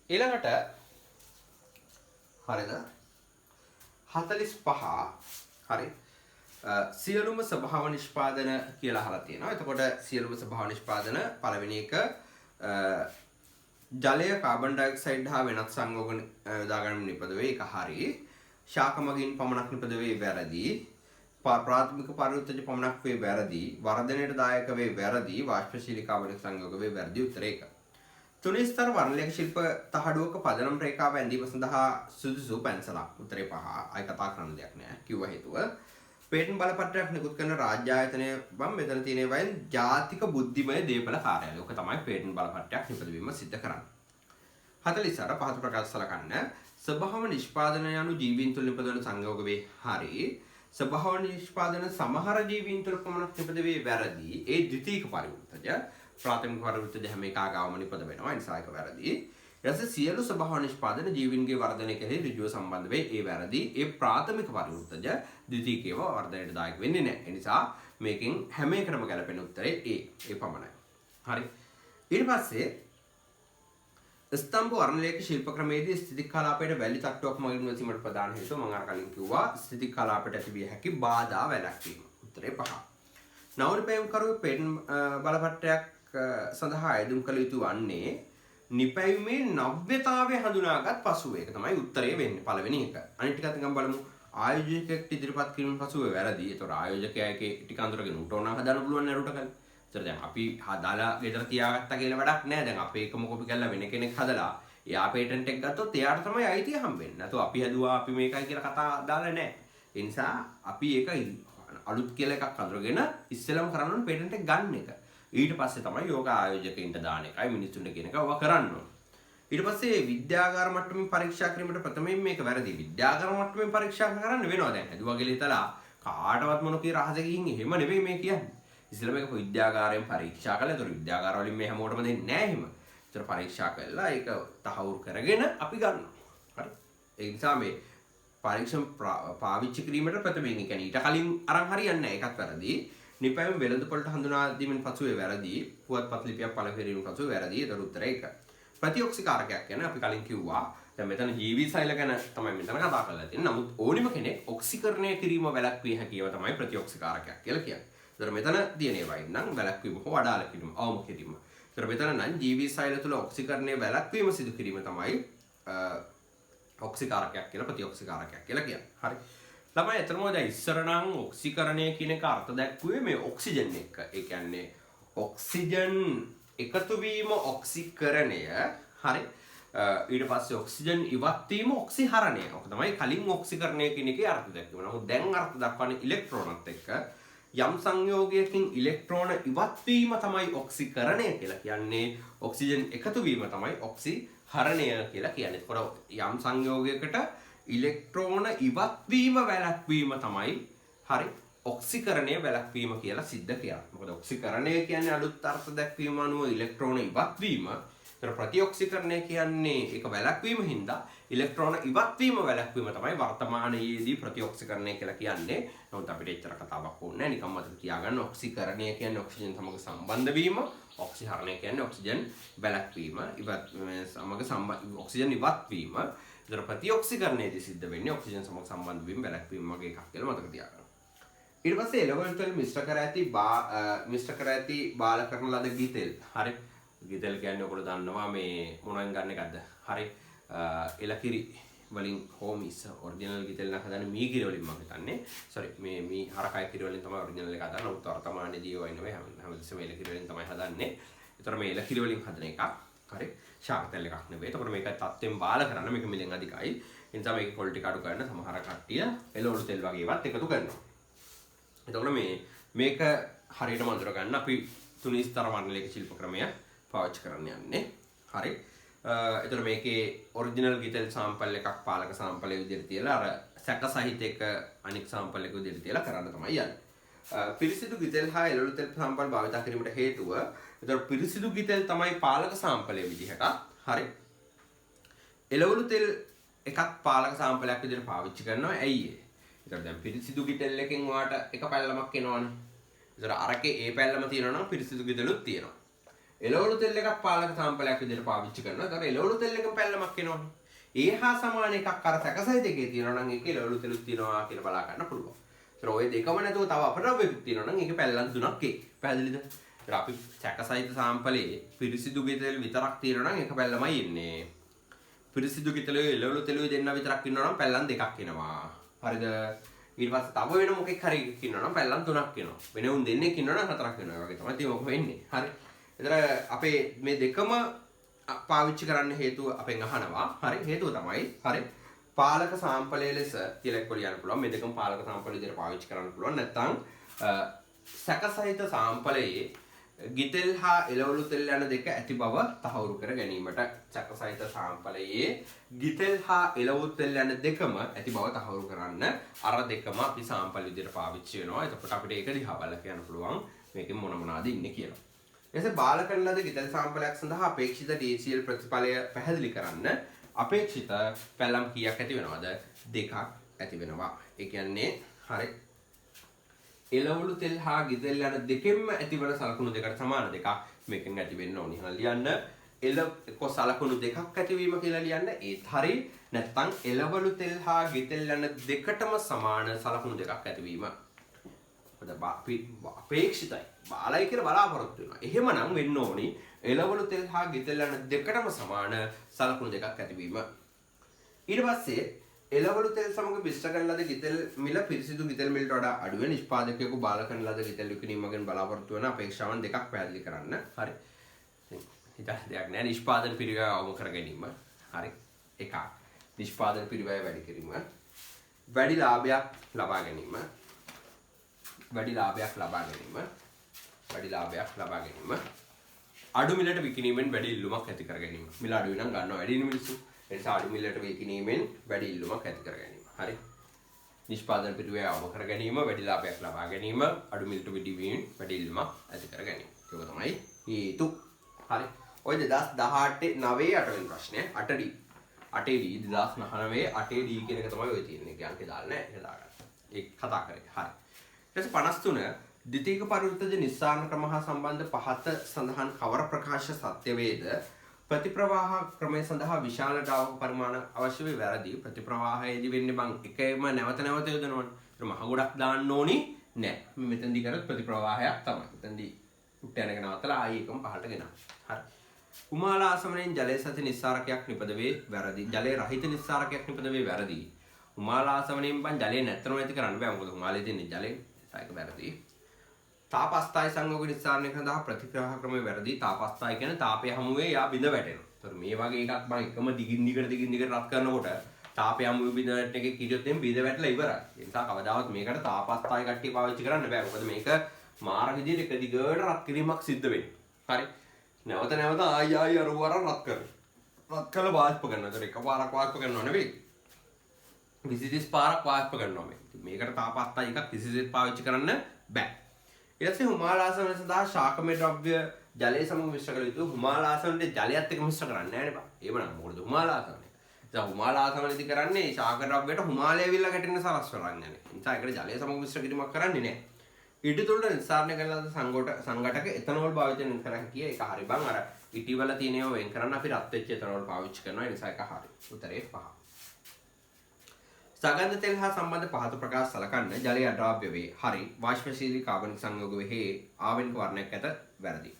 ඊළඟට හරිද 45 හරි සියලුම ස්වභාව නිෂ්පාදන කියලා අහලා තියෙනවා. එතකොට සියලුම ස්වභාව නිෂ්පාදන පළවෙනි එක ජලය කාබන් ඩයොක්සයිඩ් හා වෙනත් සංයෝග යොදා ගැනීම නිපද වේ. ඒක හරි. ශාක මගින් පමණක් නිපද වේ වැරදි. ප්‍රාථමික පරිවෘත්තජ පමණක් වේ වැරදි. වර්ධනයට දායක වේ වැරදි. වාෂ්පශීලී කාබනික සංයෝග වේ වැරදි. උත්තරය 1. තුනී ස්තර වර්ණලේඛ ශිල්ප තහඩුවක පදනම් රේඛාව ඇඳීම සඳහා සුදුසු පැන්සලක්. උත්තරේ 5. අය කතා කරන්න දෙයක් නෑ. කිව්ව හේතුව පේටන්ට් බලපත්‍රයක් නිකුත් කරන රාජ්‍ය ආයතනය බම් මෙතන තියෙන වයින් ජාතික බුද්ධිමය දේපල කාර්යාලය. ඔක තමයි පේටන්ට් බලපත්‍රයක් නිපදවීම සිද්ධ කරන්නේ. 44 පහත ප්‍රකාශ සලකන්න. ස්වභාව නිෂ්පාදන යනු ජීවීන් තුළ නිපදවන සංයෝග වේ හරි. ස්වභාව නිෂ්පාදන සමහර ජීවීන් තුළ පමණක් නිපද වේ වැරදි. ඒ ද්විතීක පරිවෘත්තජ ප්‍රාථමික පරිවෘත්තජ හැම එකගාවම නිපද වෙනවා. ඒ නිසා ඒක වැරදි. ඊට සියලු ස්වභාව නිෂ්පාදන ජීවීන්ගේ වර්ධනය කෙරෙහි ඍජුව සම්බන්ධ වේ. ඒ වැරදි. ඒ ප්‍රාථමික පරිවෘත්තජ ද්විතීකේව වර්ධනයට දායක වෙන්නේ නැහැ. ඒ නිසා මේකෙන් හැම එකටම ගැලපෙන උත්තරේ ඒ පමණයි. හරි. ඊට පස්සේ ස්තම්භ වර්ණලේඛ ශිල්ප ක්‍රමයේදී ස්ථිතික කලාපයට වැලි තට්ටුවක් මගින් වැසීමට ප්‍රධාන හේතුව මම අර කලින් කිව්වා ස්ථිතික කලාපයට ඇතිවිය හැකි බාධා වැළැක්වීම. උත්තරේ 5. නවුරුපැයුම් කරුවෝ පේටන්ට් බලපත්‍රයක් සඳහා අයදුම් කළ යුතු වන්නේ නිපැයුමේ නව්‍යතාවය හඳුනාගත් පසුව. ඒක තමයි උත්තරය වෙන්නේ පළවෙනි එක. අනිත් ටික අතකින් බලමු. ආයෝජකයෙක් ඉදිරිපත් කිරීම පසුව වැරදි. ඒතකොට ආයෝජකයා එකේ ටික අඳුරගෙන උට ඕන හදන්න පුළුවන් නේරුට කලින්. ඒතර දැන් අපි හදාලා ගෙදර තියාගත්තා කියලා වැඩක් නැහැ. දැන් අපේ එකම කොපි කරලා වෙන කෙනෙක් හදලා එයා පේටන්ට් එක ගත්තොත් එයාට තමයි අයිතිය හම්බෙන්නේ. නැත්නම් අපි හදුවා අපි මේකයි කියලා කතා දාලා නැහැ. ඒ නිසා අපි ඒක අලුත් කියලා එකක් අඳුරගෙන ඉස්සෙල්ලාම කරන්න ඕනේ පේටන්ට් එක ගන්න එක. ඊට පස්සේ තමයි යෝග ආයෝජකයින්ට දාන එකයි මිනිස්සුන්ට කියන එක ඔවා කරන්න ඕනේ. ඊට පස්සේ විද්‍යාගාර මට්ටමින් පරීක්ෂා කිරීමට ප්‍රථමයෙන් මේක වැරදි. විද්‍යාගාර මට්ටමින් පරීක්ෂා කරන්න වෙනවා. දැන් හදුවා කියලා හිතලා කාටවත් මොන කී රහස ගිහින් එහෙම නෙවෙයි මේ කියන්නේ. ඉතින් මේක විද්‍යාගාරයෙන් පරීක්ෂා කළා. ඒතර විද්‍යාගාර වලින් මේ හැමෝටම දෙන්නේ නැහැ එහෙම. ඒතර පරීක්ෂා කළා ඒක තහවුරු කරගෙන අපි ගන්නවා. හරි. ඒ නිසා මේ පරීක්ෂණ පාවිච්චි කිරීමට ප්‍රථමයෙන් කියන්නේ ඊට කලින් අරන් හරියන්නේ නැහැ. ඒකත් වැරදි. නිපැයුම් වෙළඳපොළට හඳුනා දීමෙන් පසුව වැරදි. පුවත්පත් ලිපියක් පළ කිරීමෙන් පසුව වැරදි. ඒතර උත්තරය 1. ප්‍රතිඔක්සිකාරකයක් කියන්නේ අපි කලින් කිව්වා. දැන් මෙතන ජීවී සෛල ගැන තමයි මෙතන කතා කරලා තියෙන්නේ. නමුත් ඕනිම කෙනෙක් ඔක්සිකරණය කිරීම වැළැක්විය හැකියව තමයි ප්‍රතිඔක්සිකාරකයක් කියලා කියන්නේ. ඒතර මෙතන තියෙන ඒවා නම් වැළැක්වීම හෝ අඩාල කිරීම අවම කිරීම. ඒතර මෙතන නම් ජීවී සෛල තුළ ඔක්සිකරණය වැළැක්වීම සිදු කිරීම තමයි ඔක්සිකාරකයක් කියලා ප්‍රතිඔක්සිකාරකයක් කියලා කියන්නේ. හරි. ළමයි අතරම දැන් ඉස්සර නම් ඔක්සිකරණය කියන එක අර්ථ දැක්ුවේ මේ ඔක්සිජන් එක. ඒ කියන්නේ ඔක්සිජන් එකතු වීම ඔක්සිකරණය. හරි. ඊට පස්සේ ඔක්සිජන් ඉවත් වීම ඔක්සිහරණය. ඔක තමයි කලින් ඔක්සිකරණය කියන එකේ අර්ථ දැක්වුවා. නමුත් දැන් අර්ථ දක්වන්නේ ඉලෙක්ට්‍රෝනත් එක්ක යම් සංයෝගයකින් ඉලෙක්ට්‍රෝන ඉවත් වීම තමයි ඔක්සිකරණය කියලා කියන්නේ. ඔක්සිජන් එකතු වීම තමයි ඔක්සිහරණය කියලා කියන්නේ. ඒකට යම් සංයෝගයකට ඉලෙක්ට්‍රෝන ඉවත් වීම වැළැක්වීම තමයි හරි ඔක්සිකරණය වැළැක්වීම කියලා සිද්ධ කරන්නේ. මොකද ඔක්සිකරණය කියන්නේ අලුත් අර්ථ දැක්වීම අනුව ඉලෙක්ට්‍රෝන ඉවත් වීම. ඒතර ප්‍රතිඔක්සිකරණය කියන්නේ ඒක වැළැක්වීම හින්දා ඉලෙක්ට්‍රෝන ඉවත් වීම වැළැක්වීම තමයි වර්තමානයේදී ප්‍රතිඔක්සිකරණය කියලා කියන්නේ. නමුත් අපිට එච්චර කතාවක් ඕනේ නැහැ. නිකම්ම මතක තියාගන්න ඔක්සිකරණය කියන්නේ ඔක්සිජන් සමග සම්බන්ධ වීම. ඔක්සිහරණය කියන්නේ ඔක්සිජන් වැළැක්වීම. ඔක්සිජන් ඉවත් වීම. ඒතර ප්‍රතිඔක්සිකරණයේදී සිද්ධ වෙන්නේ ඔක්සිජන් සමග සම්බන්ධ වීම වැළැක්වීම වගේ එකක් කියලා මතක තියාගන්න. ඊට පස්සේ එළවලු තෙල් මිශ්‍ර කර ඇති බාල කරන ලද ගිතෙල්. හරි. ගිතෙල් කියන්නේ ඔයගොල්ලෝ දන්නවා මේ මොනෙන් ගන්න එකක්ද? හරි. එලකිරි වලින් හෝමිස් ඔරිජිනල් ගිතෙල් නම් හදන්නේ මී කිරි වලින් මම හිතන්නේ. සෝරි මේ මී හරකයි කිරි වලින් තමයි ඔරිජිනල් එක හදන්නේ. උත් වර්තමානයේදී ඒවා නෙවෙයි හැමදෙස්සම එලකිරි වලින් තමයි හදන්නේ. ඒතර මේ එලකිරි වලින් හදන එකක්. හරි. ශාක තෙල් එකක් නෙවෙයි. ඒතකොට මේක තත්ත්වෙන් බාල කරන්න මේක මිලෙන් අධිකයි. ඒ නිසා මේක ක්වොලිටි අඩු කරන්න සමහර කට්ටිය එළවලු තෙල් වගේ ඒවාත් එකතු කරනවා. එතකොට මේක හරියටම අඳුර ගන්න අපි තුනී ස්තර වර්ණලේඛ ශිල්ප ක්‍රමය පාවිච්චි කරන්න යන්නේ. හරි. එතකොට මේකේ ඔරිජිනල් ගිතෙල් සාම්පල් එකක් පාලක සාම්පලයේ විදිහට තියලා අර සැක සහිත එක අනික් සාම්පල් එක විදිහට තියලා කරන්න තමයි යන්නේ. පිරිසිදු ගිතෙල් හා එළවලු තෙල් සාම්පල් භාවිත කිරීමට හේතුව එතකොට පිරිසිදු ගිතෙල් තමයි පාලක සාම්පලයේ විදිහට. හරි. එළවලු තෙල් එකක් පාලක සාම්පලයක් විදිහට පාවිච්චි කරනවා. ඇයි ඒ? ඒතර දැන් පිරිසිදු ගිතෙල් එකෙන් ඔයාට එක පැල්ලමක් එනවනේ. ඒතර අරකේ ඒ පැල්ලම තියෙනවා නම් පිරිසිදු ගිතෙලුත් තියෙනවා. එළවලු තෙල් එකක් පාලක සාම්පලයක් විදිහට පාවිච්චි කරනවා. ඒතර එළවලු තෙල් එකෙන් පැල්ලමක් එනවනේ. ඒ හා සමාන එකක් අර සැකසහිත එකේ තියෙනවා නම් ඒකේ එළවලු තෙලුත් තියෙනවා කියලා බලා ගන්න පුළුවන්. ඒතර ඔය දෙකම නැතුව තව අපද්‍රව්‍යකුත් තියෙනවා නම් ඒකේ පැල්ලම් තුනක් එයි. පැහැදිලිද? ඒතර අපි සැකසහිත සාම්පලයේ පිරිසිදු ගෙතෙල් විතරක් තියෙනවා නම් ඒක පැල්ලමයි එන්නේ. පිරිසිදු ගෙතෙලේ එළවලු තෙලුයි දෙන්න විතරක් ඉන්නවා නම් පැල්ලම් දෙකක් එනවා. හරිද? ඊට පස්සේ තව වෙන මොකෙක් හරි ඉන්නවා නම් පැල්ලම් තුනක් එනවා. වෙන උන් දෙන්නෙක් ඉන්නවා නම් හතරක් වෙනවා. ඒ වගේ තමයි ඉතින් ඔක වෙන්නේ. හරි. ඒතර අපේ මේ දෙකම පාවිච්චි කරන්න හේතුව අපෙන් අහනවා. හරි. හේතුව තමයි හරි. පාලක සාම්පලයේ ලෙස කියලා එක්ක ලියන්න පුළුවන්. මේ දෙකම පාලක සාම්පල විදිහට පාවිච්චි කරන්න පුළුවන්. නැත්නම් සැකසහිත සාම්පලයේ ගිතෙල් හා එළවලු තෙල් යන දෙක ඇති බව තහවුරු කර ගැනීමට සැකසහිත සාම්පලයේ ගිතෙල් හා එළවලු තෙල් යන දෙකම ඇති බව තහවුරු කරන්න අර දෙකම අපි සාම්පල විදිහට පාවිච්චි වෙනවා. එතකොට අපිට ඒක දිහා බලලා කියන්න පුළුවන් මේකෙන් මොන මොනවාද ඉන්නේ කියලා. එසේ බාල කරන ලද ගිතෙල් සාම්පලයක් සඳහා අපේක්ෂිත DCl ප්‍රතිඵලය පැහැදිලි කරන්න අපේක්ෂිත පැලම් කීයක් ඇති වෙනවද? දෙකක් ඇති වෙනවා. ඒ කියන්නේ හරි එළවලු තෙල් හා ගිතෙල් යන දෙකෙන්ම ඇතිවන සලකුණු දෙකට සමාන දෙකක් මේකෙන් ඇති වෙන්න ඕනි. ලියන්න එක්ක සලකුණු දෙකක් ඇතිවීම කියලා ලියන්න ඒත් හරි. නැත්නම් එළවලු තෙල් හා ගිතෙල් යන දෙකටම සමාන සලකුණු දෙකක් ඇතිවීම. අපේක්ෂිතයි. බාලයි කියලා බලාපොරොත්තු වෙනවා. එහෙමනම් වෙන්න ඕනි එළවලු තෙල් හා ගිතෙල් යන දෙකටම සමාන සලකුණු දෙකක් ඇතිවීම. ඊට පස්සේ එළවලු තෙල් සමග මිශ්‍ර කරන ලද ගිතෙල් මිල පිරිසිදු ගිතෙල් මිලට වඩා අඩු වෙන නිෂ්පාදකයෙකු බාල කරන ලද ගිතෙල් විකිණීමකින් බලාපොරොත්තු වන අපේක්ෂාවන් දෙකක් පැහැදිලි කරන්න. හරි. හිතන්න දෙයක් නෑ නිෂ්පාදන පිරිවැය අවම කර ගැනීම. හරි. එකක්. නිෂ්පාදන පිරිවැය වැඩි කිරීම. වැඩි ලාභයක් ලබා ගැනීම. වැඩි ලාභයක් ලබා ගැනීම. වැඩි ලාභයක් ලබා ගැනීම. අඩු මිලට විකිණීමෙන් වැඩි ඉල්ලුමක් ඇති කර ගැනීම. මිල අඩු වෙනම් ගන්නවා වැඩි මිනිස්සු. ඒ නිසා අඩු මිලට විකිණීමෙන් වැඩි ඉල්ලුමක් ඇති කර ගැනීම. හරි. නිෂ්පාදන පිරිවැය අවම කර ගැනීම, වැඩි ලාභයක් ලබා ගැනීම, අඩු මිලට විකිණීමෙන් වැඩි ඉල්ලුමක් ඇති කර ගැනීම. ඒක තමයි හේතු. හරි. ඔය 2018 9 8 වෙනි ප්‍රශ්නය 8D 8D 2019 8D කියන එක තමයි ඔය තියෙන්නේ. ගාන්කේ දාලා නැහැ. ඒක දාගන්න. ඒක කතා කරේ. හරි. ඊට පස්සේ 53 ද්විතීක පරිවෘත්තජ නිස්සාරණ ක්‍රම හා සම්බන්ධ පහත සඳහන් කවර ප්‍රකාශ සත්‍ය වේද? ප්‍රතිප්‍රවාහ ක්‍රමය සඳහා විශාල ද්‍රාවක පරිමාණ අවශ්‍ය වේ. වැරදි. ප්‍රතිප්‍රවාහයේදී වෙන්නේ බං එකම නැවත නැවත යොදනවනේ. ඒක මහ ගොඩක් දාන්න ඕනි නෑ. මේ මෙතෙන්දී කරත් ප්‍රතිප්‍රවාහයක් තමයි. මෙතෙන්දී උට යනක නවත්තලා ආයෙ එකම පහළට ගෙනවා. හරි. උමාලාසමනෙන් ජලය සති නිස්සාරකයක් නිපද වේ. වැරදි. ජලය රහිත නිස්සාරකයක් නිපද වේ. වැරදි. උමාලාසමනෙන් බං ජලය නැතරම ඇති කරන්න බෑ. මොකද උමාලේ තියෙන්නේ ජලය. ඒක වැරදි. තාපස්ථායි සංයෝග නිස්සාරණය සඳහා ප්‍රතිප්‍රවාහ ක්‍රමය වැරදි. තාපස්ථායි කියන්නේ තාපය හමුවේ යා බිඳ වැටෙනවා. ඒතර මේ වගේ එකක් මම එකම දිගින් දිගට රත් කරනකොට තාපය හමුවේ බිඳ වැටෙන එකේ කිරියොත් එම් බිඳ වැටලා ඉවරයි. ඒ නිසා කවදාවත් මේකට තාපස්ථායි කට්ටිය පාවිච්චි කරන්න බෑ. මොකද මේක මාර විදිහට එක දිගට රත් කිරීමක් සිද්ධ වෙන්නේ. හරි. නැවත නැවත ආයි අර රත් කරනවා. රත් කළා වාෂ්ප කරනවා. ඒතර එකපාරක් වාෂ්ප කරනව නෙවෙයි. 20 පාරක් වාෂ්ප කරනවා මේ. මේකට තාපස්ථායි එකක් 20 පාවිච්චි කරන්න බෑ. ඊට පස්සේ හුමාලාසන සඳහා ශාකමය ද්‍රව්‍ය ජලය සමග මිශ්‍ර කළ යුතු. හුමාලාසනයේ ජලයත් එක්ක මිශ්‍ර කරන්නේ නැහැ නේ බා. ඒවනම් මොකද හුමාලාසනේ? දැන් හුමාලාසනයේදී කරන්නේ ශාක ද්‍රව්‍යයට හුමාලය ඇවිල්ලා ගැටෙන්න සලස්වලා යන්නේ. ඒ නිසා ඒකට ජලය සමග මිශ්‍ර කිරීමක් කරන්නේ නැහැ. ඊට තුළට නිස්සාරණය කරන සංඝටක එතනෝල් භාවිතය කර හැකියි. ඒක හරි බං. අර ඉටිවල තියෙනව වෙන් කරන්න අපි රත් වෙච්ච එතනෝල් පාවිච්චි කරනවා. ඒ නිසා ඒක හරි. උත්තරේ 5. සගන්ධ තෙල් හා සම්බන්ධ පහත ප්‍රකාශ සලකන්න. ජලය අද්‍රාව්‍ය වේ. හරි. වාෂ්පශීලී කාබනික සංයෝග වේ. ආවනික වර්ණයක් ඇත. වැරදි.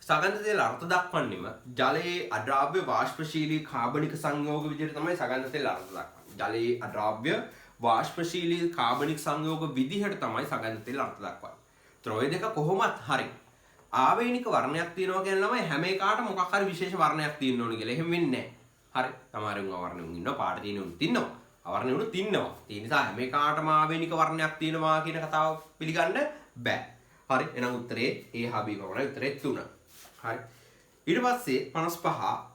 සගන්ධ තෙල් අර්ථ දක්වන්නේම ජලයේ අද්‍රාව්‍ය වාෂ්පශීලී කාබනික සංයෝග විදිහට තමයි සගන්ධ තෙල් අර්ථ දක්වන්නේ. ජලයේ අද්‍රාව්‍ය වාෂ්පශීලී කාබනික සංයෝග විදිහට තමයි සගන්ධ තෙල් අර්ථ දක්වන්නේ. ත්‍රෝය දෙක කොහොමත් හරි. ආවේනික වර්ණයක් තියෙනවා කියන ළමයි හැම එකකට මොකක් හරි විශේෂ වර්ණයක් තියෙන්න ඕනේ කියලා. එහෙම වෙන්නේ නැහැ. හරි. සමහරුන් අවර්ණුන් ඉන්නවා, පාට තියෙනුන් ඉන්නවා. අවර්ණුන් ඉන්නවා. ඒ නිසා හැම එකකටම ආවේනික වර්ණයක් තියෙනවා කියන කතාව පිළිගන්න බෑ. හරි. එහෙනම් උත්තරේ A හා B වගේ උත්තරේ 3. හරි. ඊට පස්සේ 55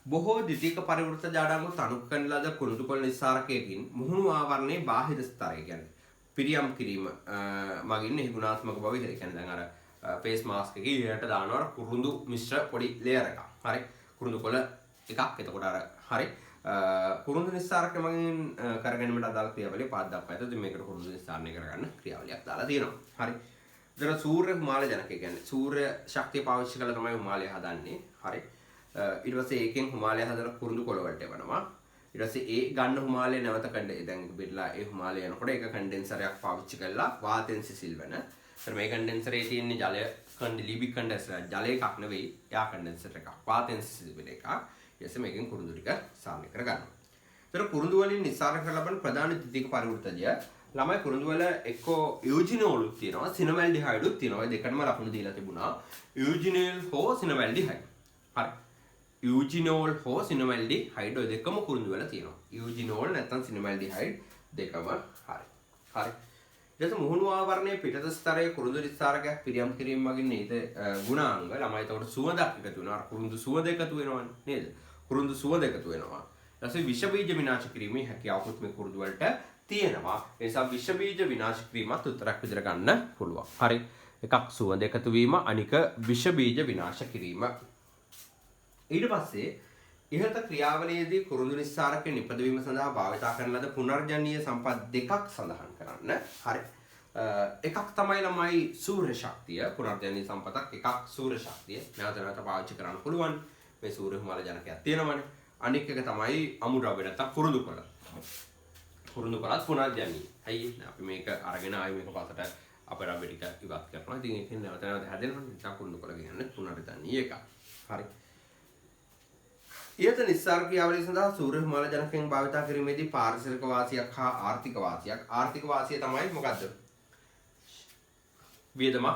බොහෝ ද්විතීක පරිවෘත ජාඩංගු තනුක් කරන ලද කුණුතුකොළ නිස්සාරකයකින් මුහුණු ආවරණයේ බාහිර ස්තරය කියන්නේ පිරියම් කිරීම මගින් එහි ගුණාත්මක බව ඉහළ කියන්නේ දැන් අර ෆේස් මාස්ක් එකේ ඉහළට දානවා කුරුඳු මිශ්‍ර පොඩි ලේයර් එකක්. හරි. කුරුඳුකොළ එකක්. එතකොට අර හරි. කුරුඳු නිස්සාරක මගින් කරගැනීමට අදාළ ක්‍රියාවලිය පහක් දක්වා ඇත. ඉතින් මේකට කුරුඳු නිස්සාරණය කරගන්න ක්‍රියාවලියක් දාලා තියෙනවා. හරි. ඒතර සූර්ය හිමාලය ජනකය කියන්නේ සූර්ය ශක්තිය පාවිච්චි කරලා තමයි හිමාලය හදන්නේ. හරි. ඊට පස්සේ ඒකෙන් හිමාලය හදලා කුරුඳු කොළ වලට එවනවා. ඊට පස්සේ ඒ ගන්න හිමාලය නැවත දැන් බෙදලා ඒ හිමාලය යනකොට ඒක කන්ඩෙන්සරයක් පාවිච්චි කරලා වාතෙන් සිසිල් වෙන. ඒතර මේ කන්ඩෙන්සරේ තියෙන ජලය ලිබික් කන්ඩෙන්සර් ජලය එකක් නෙවෙයි. එයා කන්ඩෙන්සර් එකක්. වාතෙන් සිසිල් වෙන එකක්. ඊට මේකෙන් කුරුඳු ටික සාමය කරගන්නවා. ඒතර කුරුඳු වලින් නිස්සාරණය කර ලබන ප්‍රධාන ද්විතීයික පරිවෘතජය ළමයි කුරුඳු වල එක්කෝ යූජිනෝලුත් තියෙනවා සිනමැල්ඩිහයිඩුත් තියෙනවා. ඒ දෙකටම ලකුණු දීලා තිබුණා. යූජිනෝල් හෝ සිනමැල්ඩිහයිඩ්. හරි. යූජිනෝල් හෝ සිනමැල්ඩිහයිඩ් ඔය දෙකම කුරුඳු වල තියෙනවා. යූජිනෝල් නැත්නම් සිනමැල්ඩිහයිඩ් දෙකම හරි. හරි. ඊට මුහුණු ආවරණයේ පිටත ස්තරයේ කුරුඳු නිස්සාරකයක් පිරියම් කිරීම වගේ නේද ගුණාංග ළමයි එතකොට සුවඳක් එකතු වෙනවා. අර කුරුඳු සුවඳ එකතු වෙනවනේ නේද? කුරුඳු සුවඳ එකතු වෙනවා. ඊට පස්සේ විෂ බීජ විනාශ කිරීමේ හැකියාවකුත් මේ කුරුඳු වලට තියෙනවා. ඒ නිසා විෂ බීජ විනාශ කිරීමත් උත්තරයක් විදිහට ගන්න පුළුවන්. හරි. එකක් සුවඳ එකතු වීම අනික විෂ බීජ විනාශ කිරීම. ඊට පස්සේ ඉහත ක්‍රියාවලියේදී කුරුඳු නිස්සාරක නිපදවීම සඳහා භාවිත කරන ලද පුනර්ජනනීය සම්පත් දෙකක් සඳහන් කරන්න. හරි. එකක් තමයි ළමයි සූර්ය ශක්තිය. පුනර්ජනනීය සම්පතක් එකක් සූර්ය ශක්තිය. නැවත නැවත පාවිච්චි කරන්න පුළුවන්. මේ සූර්ය හිමාල ජනකයක් තියෙනවනේ. අනික් එක තමයි අමුද්‍රව්‍ය නැත්තම් කුරුඳු කොළ. කුරුඳු කොළත් පුනර්ජනනීය. හයි අපි මේක අරගෙන ආයි මේක පස්සට අපරාබ්‍ය ටික ඉවත් කරනවා. ඉතින් ඒකෙන් නැවත නැවත හැදෙනවා. නිසා කුරුඳු කොළ කියන්නේ පුනර්ජනනීය එකක්. හරි. ඊට නිස්සාර ක්‍රියාවලිය සඳහා සූර්ය හිමාල ජනකයන් භාවිත කිරීමේදී පාරිසරික වාසියක් හා ආර්ථික වාසියක්. ආර්ථික වාසිය තමයි මොකද්ද? වියදම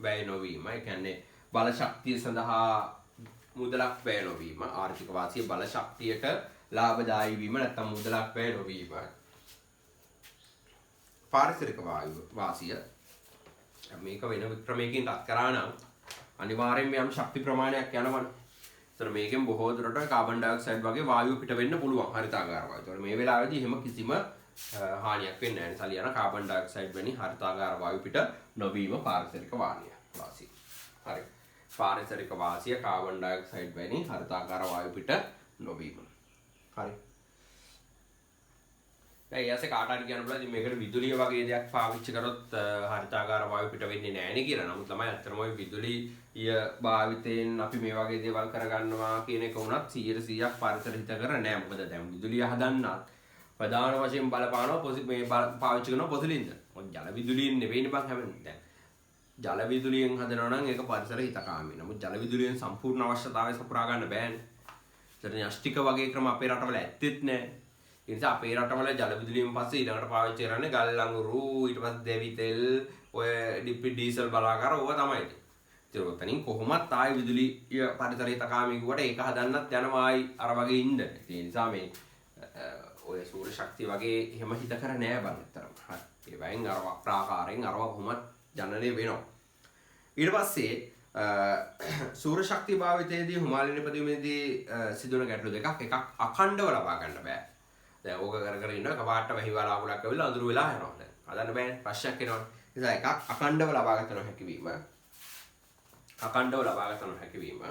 වැය නොවීම. ඒ කියන්නේ බල ශක්තිය සඳහා මුදලක් වැය නොවීම. ආර්ථික වාසිය බල ශක්තියට ලාභදායී වීම නැත්නම් මුදලක් වැය නොවීම. පාරිසරික වාසිය මේක වෙන ක්‍රමයකින් රත් කරා නම් අනිවාර්යෙන්ම යම් ශක්ති ප්‍රමාණයක් යනවනේ. ඒතර මේකෙන් බොහෝ දුරට කාබන් ඩයොක්සයිඩ් වගේ වායුව පිට වෙන්න පුළුවන් හරිතාගාර වායුව. ඒතර මේ වෙලාවේදී එහෙම කිසිම හානියක් වෙන්නේ නැහැ. සලියන කාබන් ඩයොක්සයිඩ් වැනි හරිතාගාර වායුව පිට නොවීම පාරිසරික වාසිය. හරි. පාරිසරික වාසිය කාබන් ඩයොක්සයිඩ් වැනි හරිතාගාර වායුව පිට නොවීම. හරි. දැන් ඊයසේ කාට හරි කියන්න බලද්දි මේකට විදුලිය වගේ දෙයක් පාවිච්චි කරොත් හරිතාගාර වායුව පිට වෙන්නේ නැහැ නේ කියලා. නමුත් ළමයි අත්‍තරම ওই විදුලිය භාවිතයෙන් අපි මේ වගේ දේවල් කරගන්නවා කියන එක උනත් 100% පරිසර හිත කර නැහැ. මොකද දැන් විදුලිය හදන්නත් ප්‍රධාන වශයෙන් බලපානවා මේ පාවිච්චි කරන පොසිලින්ද. මොකද ජල විදුලියෙන් නෙවෙයිනේ බං හැමෙන්නේ. දැන් ජල විදුලියෙන් හදනවා නම් ඒක පරිසර හිතකාමී. නමුත් ජල විදුලියෙන් සම්පූර්ණ අවශ්‍යතාවය සපුරා ගන්න බෑනේ. ඒතර න්‍යෂ්ටික වගේ ක්‍රම අපේ රටවල ඇත්තෙත් නැහැ. ඒ නිසා අපේ රටවල ජල විදුලියෙන් පස්සේ ඊළඟට පාවිච්චි කරන්නේ ගල් ලඟුරු ඊට පස්සේ දෙවි තෙල් ඔය ඩීසල් බලාකාර ඕවා තමයි. ඒක උතනින් කොහොමත් ආයි විදුලිය පරිසරය තකාමී ගුවට ඒක හදන්නත් යනවා ආයි අර වගේ ඉන්න. ඒ නිසා මේ ඔය සූර්ය ශක්තිය වගේ එහෙම හිත කර නෑ බං අතරම. හරි. ඒ වයින් අර වක්‍රාකාරයෙන් අරව කොහොමත් ජනනය වෙනවා. ඊට පස්සේ සූර්ය ශක්තිය භාවිතයේදී හිමාලය නිපදවීමේදී සිදුවන ගැටලු දෙකක්. එකක් අඛණ්ඩව ලබා ගන්න බෑ. දැන් ඕක කර කර ඉන්නවා කපාට වැහිවල ආකුලක් ඇවිල්ලා අඳුර වෙලා යනවා. දැන් හදන්න බෑනේ. ප්‍රශ්නයක් එනවනේ. ඒ නිසා එකක් අඛණ්ඩව ලබා ගන්න හැකියවීම. අඛණ්ඩව ලබා ගන්න හැකියවීම.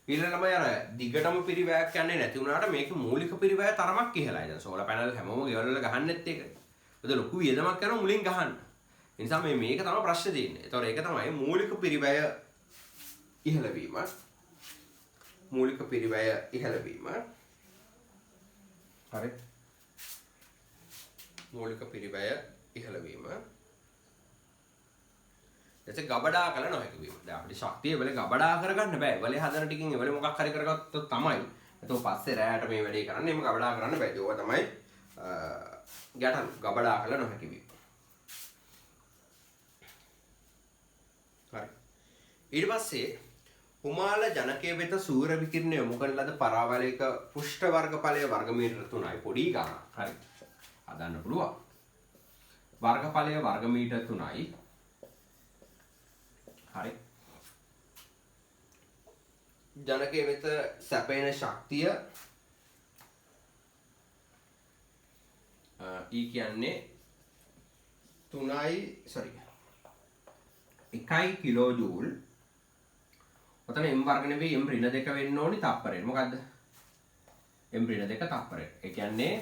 ඊළඟටම අර දිගටම පිරිවැයක් යන්නේ නැති වුණාට මේක මූලික පිරිවැය තරමක් ඉහළයි. දැන් සෝලාර් පැනල් හැමෝම ගෙවල් වල ගහන්නෙත් ඒක. ඒක ලොකු වියදමක් කරනවා මුලින් ගහන්න. ඒ නිසා මේක තමයි ප්‍රශ්නේ තියෙන්නේ. ඒතකොට ඒක තමයි මූලික පිරිවැය ඉහළ වීම. මූලික පිරිවැය ඉහළ වීම. හරි. මූලික පිරිවැය ඉහළ වීම. එතෙ ගබඩා කළ නොහැකි වීම. දැන් අපිට ශක්තිය වල ගබඩා කරගන්න බෑ. වලේ හදන ටිකෙන් වලේ මොකක් හරි කරගත්තොත් තමයි. එතකොට පස්සේ රැයට මේ වැඩේ කරන්නේ. එහෙම ගබඩා කරන්න බෑ. ඒක තමයි ගැටලු. ගබඩා කළ නොහැකි වීම. හරි. ඊට පස්සේ හිමාල ජනකයේ වෙත සූර්ය විකිරණය යොමු කරන ලද පරාවලයක පුෂ්ඨ වර්ගඵලය වර්ගමීටර 3යි පොඩි ගණන්. හරි. හදන්න පුළුවන්. වර්ගඵලය වර්ගමීටර 3යි. හරි. ජනකයේ වෙත සැපෙන ශක්තිය E කියන්නේ 1 කිලෝ ජූල්. ඔතන m වර්ග නෙවෙයි m ඍණ 2 වෙන්න ඕනි තප්පරයට. මොකද්ද? m ඍණ 2 තප්පරයට. ඒ කියන්නේ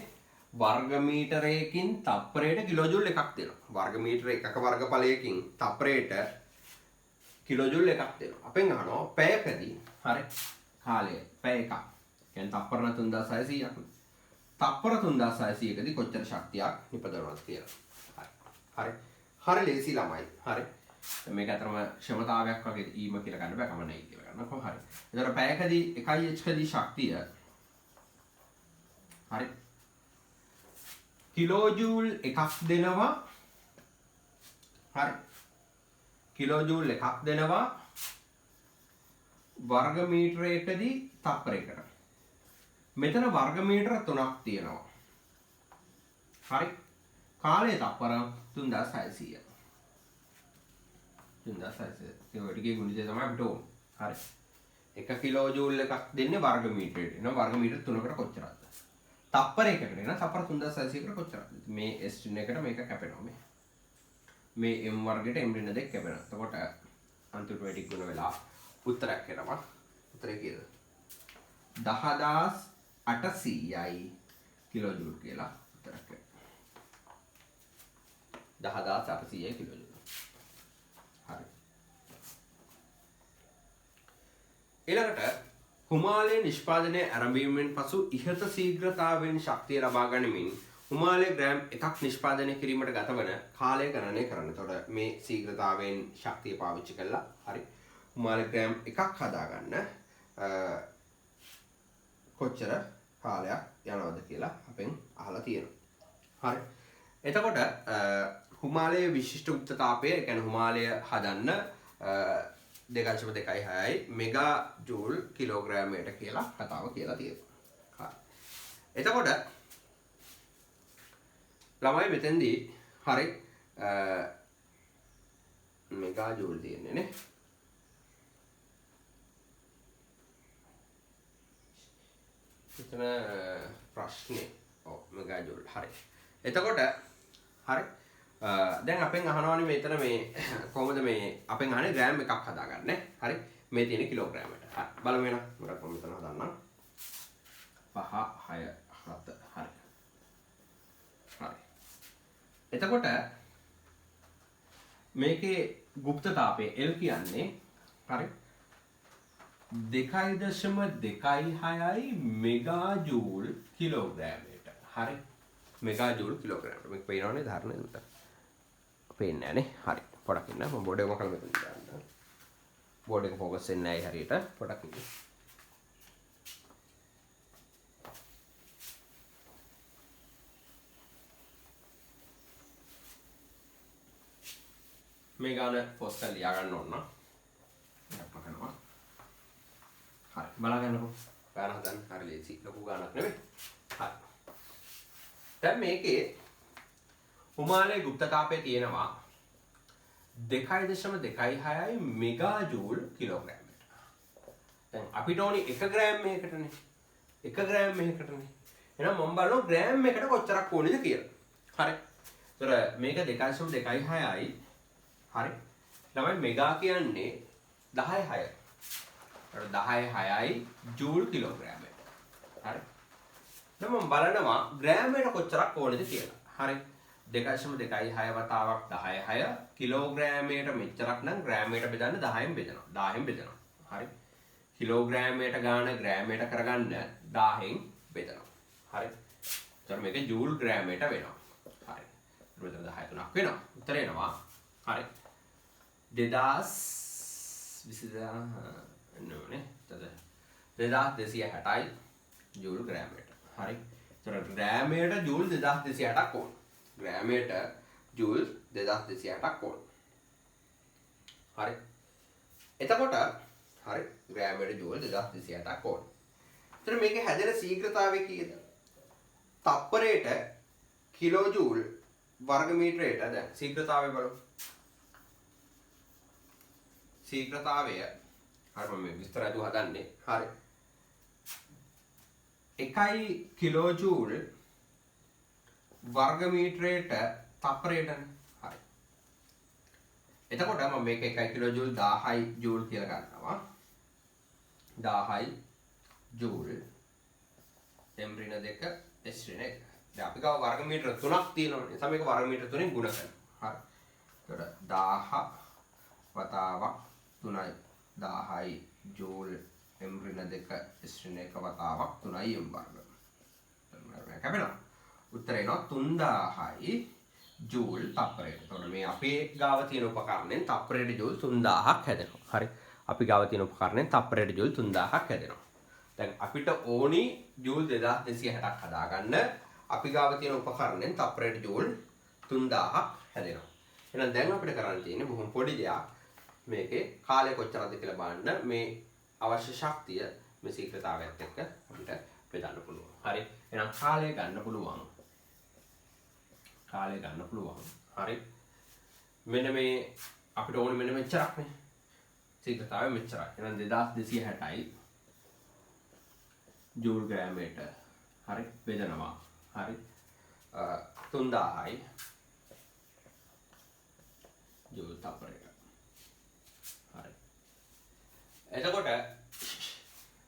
වර්ග මීටරයකින් තප්පරයට කිලෝජූල් එකක් දෙනවා. වර්ග මීටර එකක වර්ගඵලයකින් තප්පරයට කිලෝජූල් එකක් දෙනවා. අපෙන් අහනවා පැයකදී හරි කාලය පැය එකක්. කියන්නේ තප්පර 3600ක්. තප්පර 3600කදී කොච්චර ශක්තියක් නිපදවනවද කියලා. හරි. හරි ලේසි ළමයි. හරි. මේක අතරම ක්ෂමතාවයක් වගේ ඊම කියලා ගන්න බෑ කම නැහැ කියලා ගන්නකො හරි. එතකොට පැයකදී 1h කදී ශක්තිය හරි කිලෝජූල් එකක් දෙනවා. හරි. කිලෝජූල් එකක් දෙනවා වර්ග මීටරයකදී තප්පරයකට. මෙතන වර්ග මීටර 3ක් තියෙනවා. හරි. කාලය තප්පර 3600. 3600. ඒ වගේ ගුණිතය තමයි අපිට ඕන. හරි. 1 කිලෝජූල් එකක් දෙන්නේ වර්ග මීටරයට. එනවා වර්ග මීටර 3කට කොච්චරද? තප්පරයකට එන තප්පර 3600කට කොච්චරද? මේ s ඍණ එකට මේක කැපෙනවා මේ. මේ m වර්ගයට m ඍණ දෙක කැපෙනවා. එතකොට අන්තිමට වැඩි ගුණ වෙලා උත්තරයක් එනවා. උත්තරේ කීයද? 10800යි කිලෝජූල් කියලා උත්තරයක් එනවා. 10800යි කිලෝජූල්. හරි. ඊළඟට හිමාලය නිෂ්පාදනය ආරම්භීමෙන් පසු ඉහත ශීඝ්‍රතාවයෙන් ශක්තිය ලබා ගනිමින් හිමාලය ග්‍රෑම් එකක් නිෂ්පාදනය කිරීමට ගතවන කාලය ගණනය කරන්න. එතකොට මේ ශීඝ්‍රතාවයෙන් ශක්තිය පාවිච්චි කළා. හරි. හිමාලය ග්‍රෑම් එකක් හදාගන්න කොච්චර කාලයක් යනවද කියලා අපෙන් අහලා තියෙනවා. හරි. එතකොට හිමාලයේ විශිෂ්ට උෂ්ණතාවය කියන්නේ හිමාලය හදන්න 2.26යි මෙගා ජූල් කිලෝග්‍රෑමයට කියලා කතාව කියලා තියෙනවා. හරි. එතකොට ළමයි මෙතෙන්දී හරි මෙගා ජූල් තියෙන්නේ නේ. එතන ප්‍රශ්නේ ඔව් මෙගා ජූල් හරි. එතකොට හරි දැන් අපෙන් අහනවානේ මෙතන මේ කොහොමද මේ අපෙන් අහන්නේ ග්‍රෑම් එකක් හදාගන්න හරි මේ තියෙන කිලෝග්‍රෑමයට. හරි බලමු එහෙනම් මම මෙතන හදන්නම් 5 6 7 හරි. හරි. එතකොට මේකේ ගුප්තතාපය L කියන්නේ හරි 2.26යි මෙගා ජූල් කිලෝග්‍රෑමයට. හරි මෙගා ජූල් කිලෝග්‍රෑමයට. මේක පේනවනේ ධාරණය උන්ට. පේන්නේ නැහනේ. හරි. පොඩක් ඉන්න. මම බෝඩ් එක මොකක්ද මෙතන දාන්න. බෝඩ් එක ફોකස් වෙන්නේ නැහැ හරියට. පොඩක් ඉන්න. මේ ගාන පොස්ට් එක ලියා ගන්න ඕන නම් මම කරනවා. හරි. බලගන්නකො. ගාන හදන්න හරි ලේසි. ලොකු ගානක් නෙමෙයි. හරි. දැන් මේකේ හිමාලයේ ගුප්තතාපය තියෙනවා 2.26යි මෙගා ජූල් කිලෝග්‍රෑමයට. දැන් අපිට ඕනි 1 ග්‍රෑම් එකකටනේ. 1 ග්‍රෑම් එකකටනේ. එහෙනම් මම බලනවා ග්‍රෑම් එකකට කොච්චරක් ඕනේද කියලා. හරි. ඒතර මේක 2.26යි. හරි. ළමයි මෙගා කියන්නේ 10.6. ඒතර 10.6යි ජූල් කිලෝග්‍රෑමයට. හරි. දැන් මම බලනවා ග්‍රෑමයට කොච්චරක් ඕනේද කියලා. හරි. 2.26 වතාවක් 10.6 කිලෝග්‍රෑමයට මෙච්චරක් නම් ග්‍රෑමයට බෙදන්න 10න් බෙදනවා. 10න් බෙදනවා. හරි. කිලෝග්‍රෑමයට ගාන ග්‍රෑමයට කරගන්න 10න් බෙදනවා. හරි. එතකොට මේක ජූල් ග්‍රෑමයට වෙනවා. හරි. මෙතන 10 තුනක් වෙනවා. උත්තර එනවා. හරි. 2020 නෝනේ. 2260යි ජූල් ග්‍රෑමයට. හරි. එතකොට ග්‍රෑමයට ජූල් 2260ක් ඕන. ග්‍රෑමයට ජූල් 2260ක් ඕන. හරි. එතකොට හරි ග්‍රෑමයට ජූල් 2260ක් ඕන. එතන මේකේ හැදෙන ශීඝ්‍රතාවය කීයද? තප්පරයට කිලෝජූල් වර්ග මීටරයට දැන් ශීඝ්‍රතාවය බලමු. ශීඝ්‍රතාවය හරි මම විස්තර අද හදන්නේ. හරි. 1 කිලෝජූල් වර්ග මීටරයට තප්පරයටනේ. හරි. එතකොට මම මේක 1 කිලෝජූල් 1000යි ජූල් කියලා ගන්නවා. 1000යි ජූල් m ඍණ 2 s ඍණ 1. දැන් අපි ගාව වර්ග මීටර 3ක් තියෙනවනේ. නිසා මේක වර්ග මීටර 3ෙන් ගුණ කරනවා. හරි. එතකොට 1000 වතාවක් 3යි 1000යි ජූල් m ඍණ 2 s ඍණ 1 වතාවක් 3යි m වර්ග. එතන කැපෙනවා. උත්තරේ එනවා 3000යි ජූල් තප්පරයට. එතකොට මේ අපේ ගාව තියෙන උපකරණයෙන් තප්පරයට ජූල් 3000ක් හැදෙනවා. හරි. අපි ගාව තියෙන උපකරණයෙන් තප්පරයට ජූල් 3000ක් හැදෙනවා. දැන් අපිට ඕනි ජූල් 2260ක් හදාගන්න අපි ගාව තියෙන උපකරණයෙන් තප්පරයට ජූල් 3000ක් හැදෙනවා. එහෙනම් දැන් අපිට කරන්න තියෙන්නේ බොහොම පොඩි දෙයක්. මේකේ කාලය කොච්චරද කියලා බලන්න මේ අවශ්‍ය ශක්තිය මේ ශීඝ්‍රතාවයත් එක්ක අපිට බෙදන්න පුළුවන්. හරි. එහෙනම් කාලය ගන්න පුළුවන්. කාලය ගන්න පුළුවන්. හරි. මෙන්න මේ අපිට ඕනේ මෙන්න මෙච්චරක් නේ. ශීඝ්‍රතාවය මෙච්චරයි. එහෙනම් 2260යි ජූල් ග්‍රෑමයට හරි බෙදනවා. හරි. 3000යි ජූල් තප්පරයට. හරි. එතකොට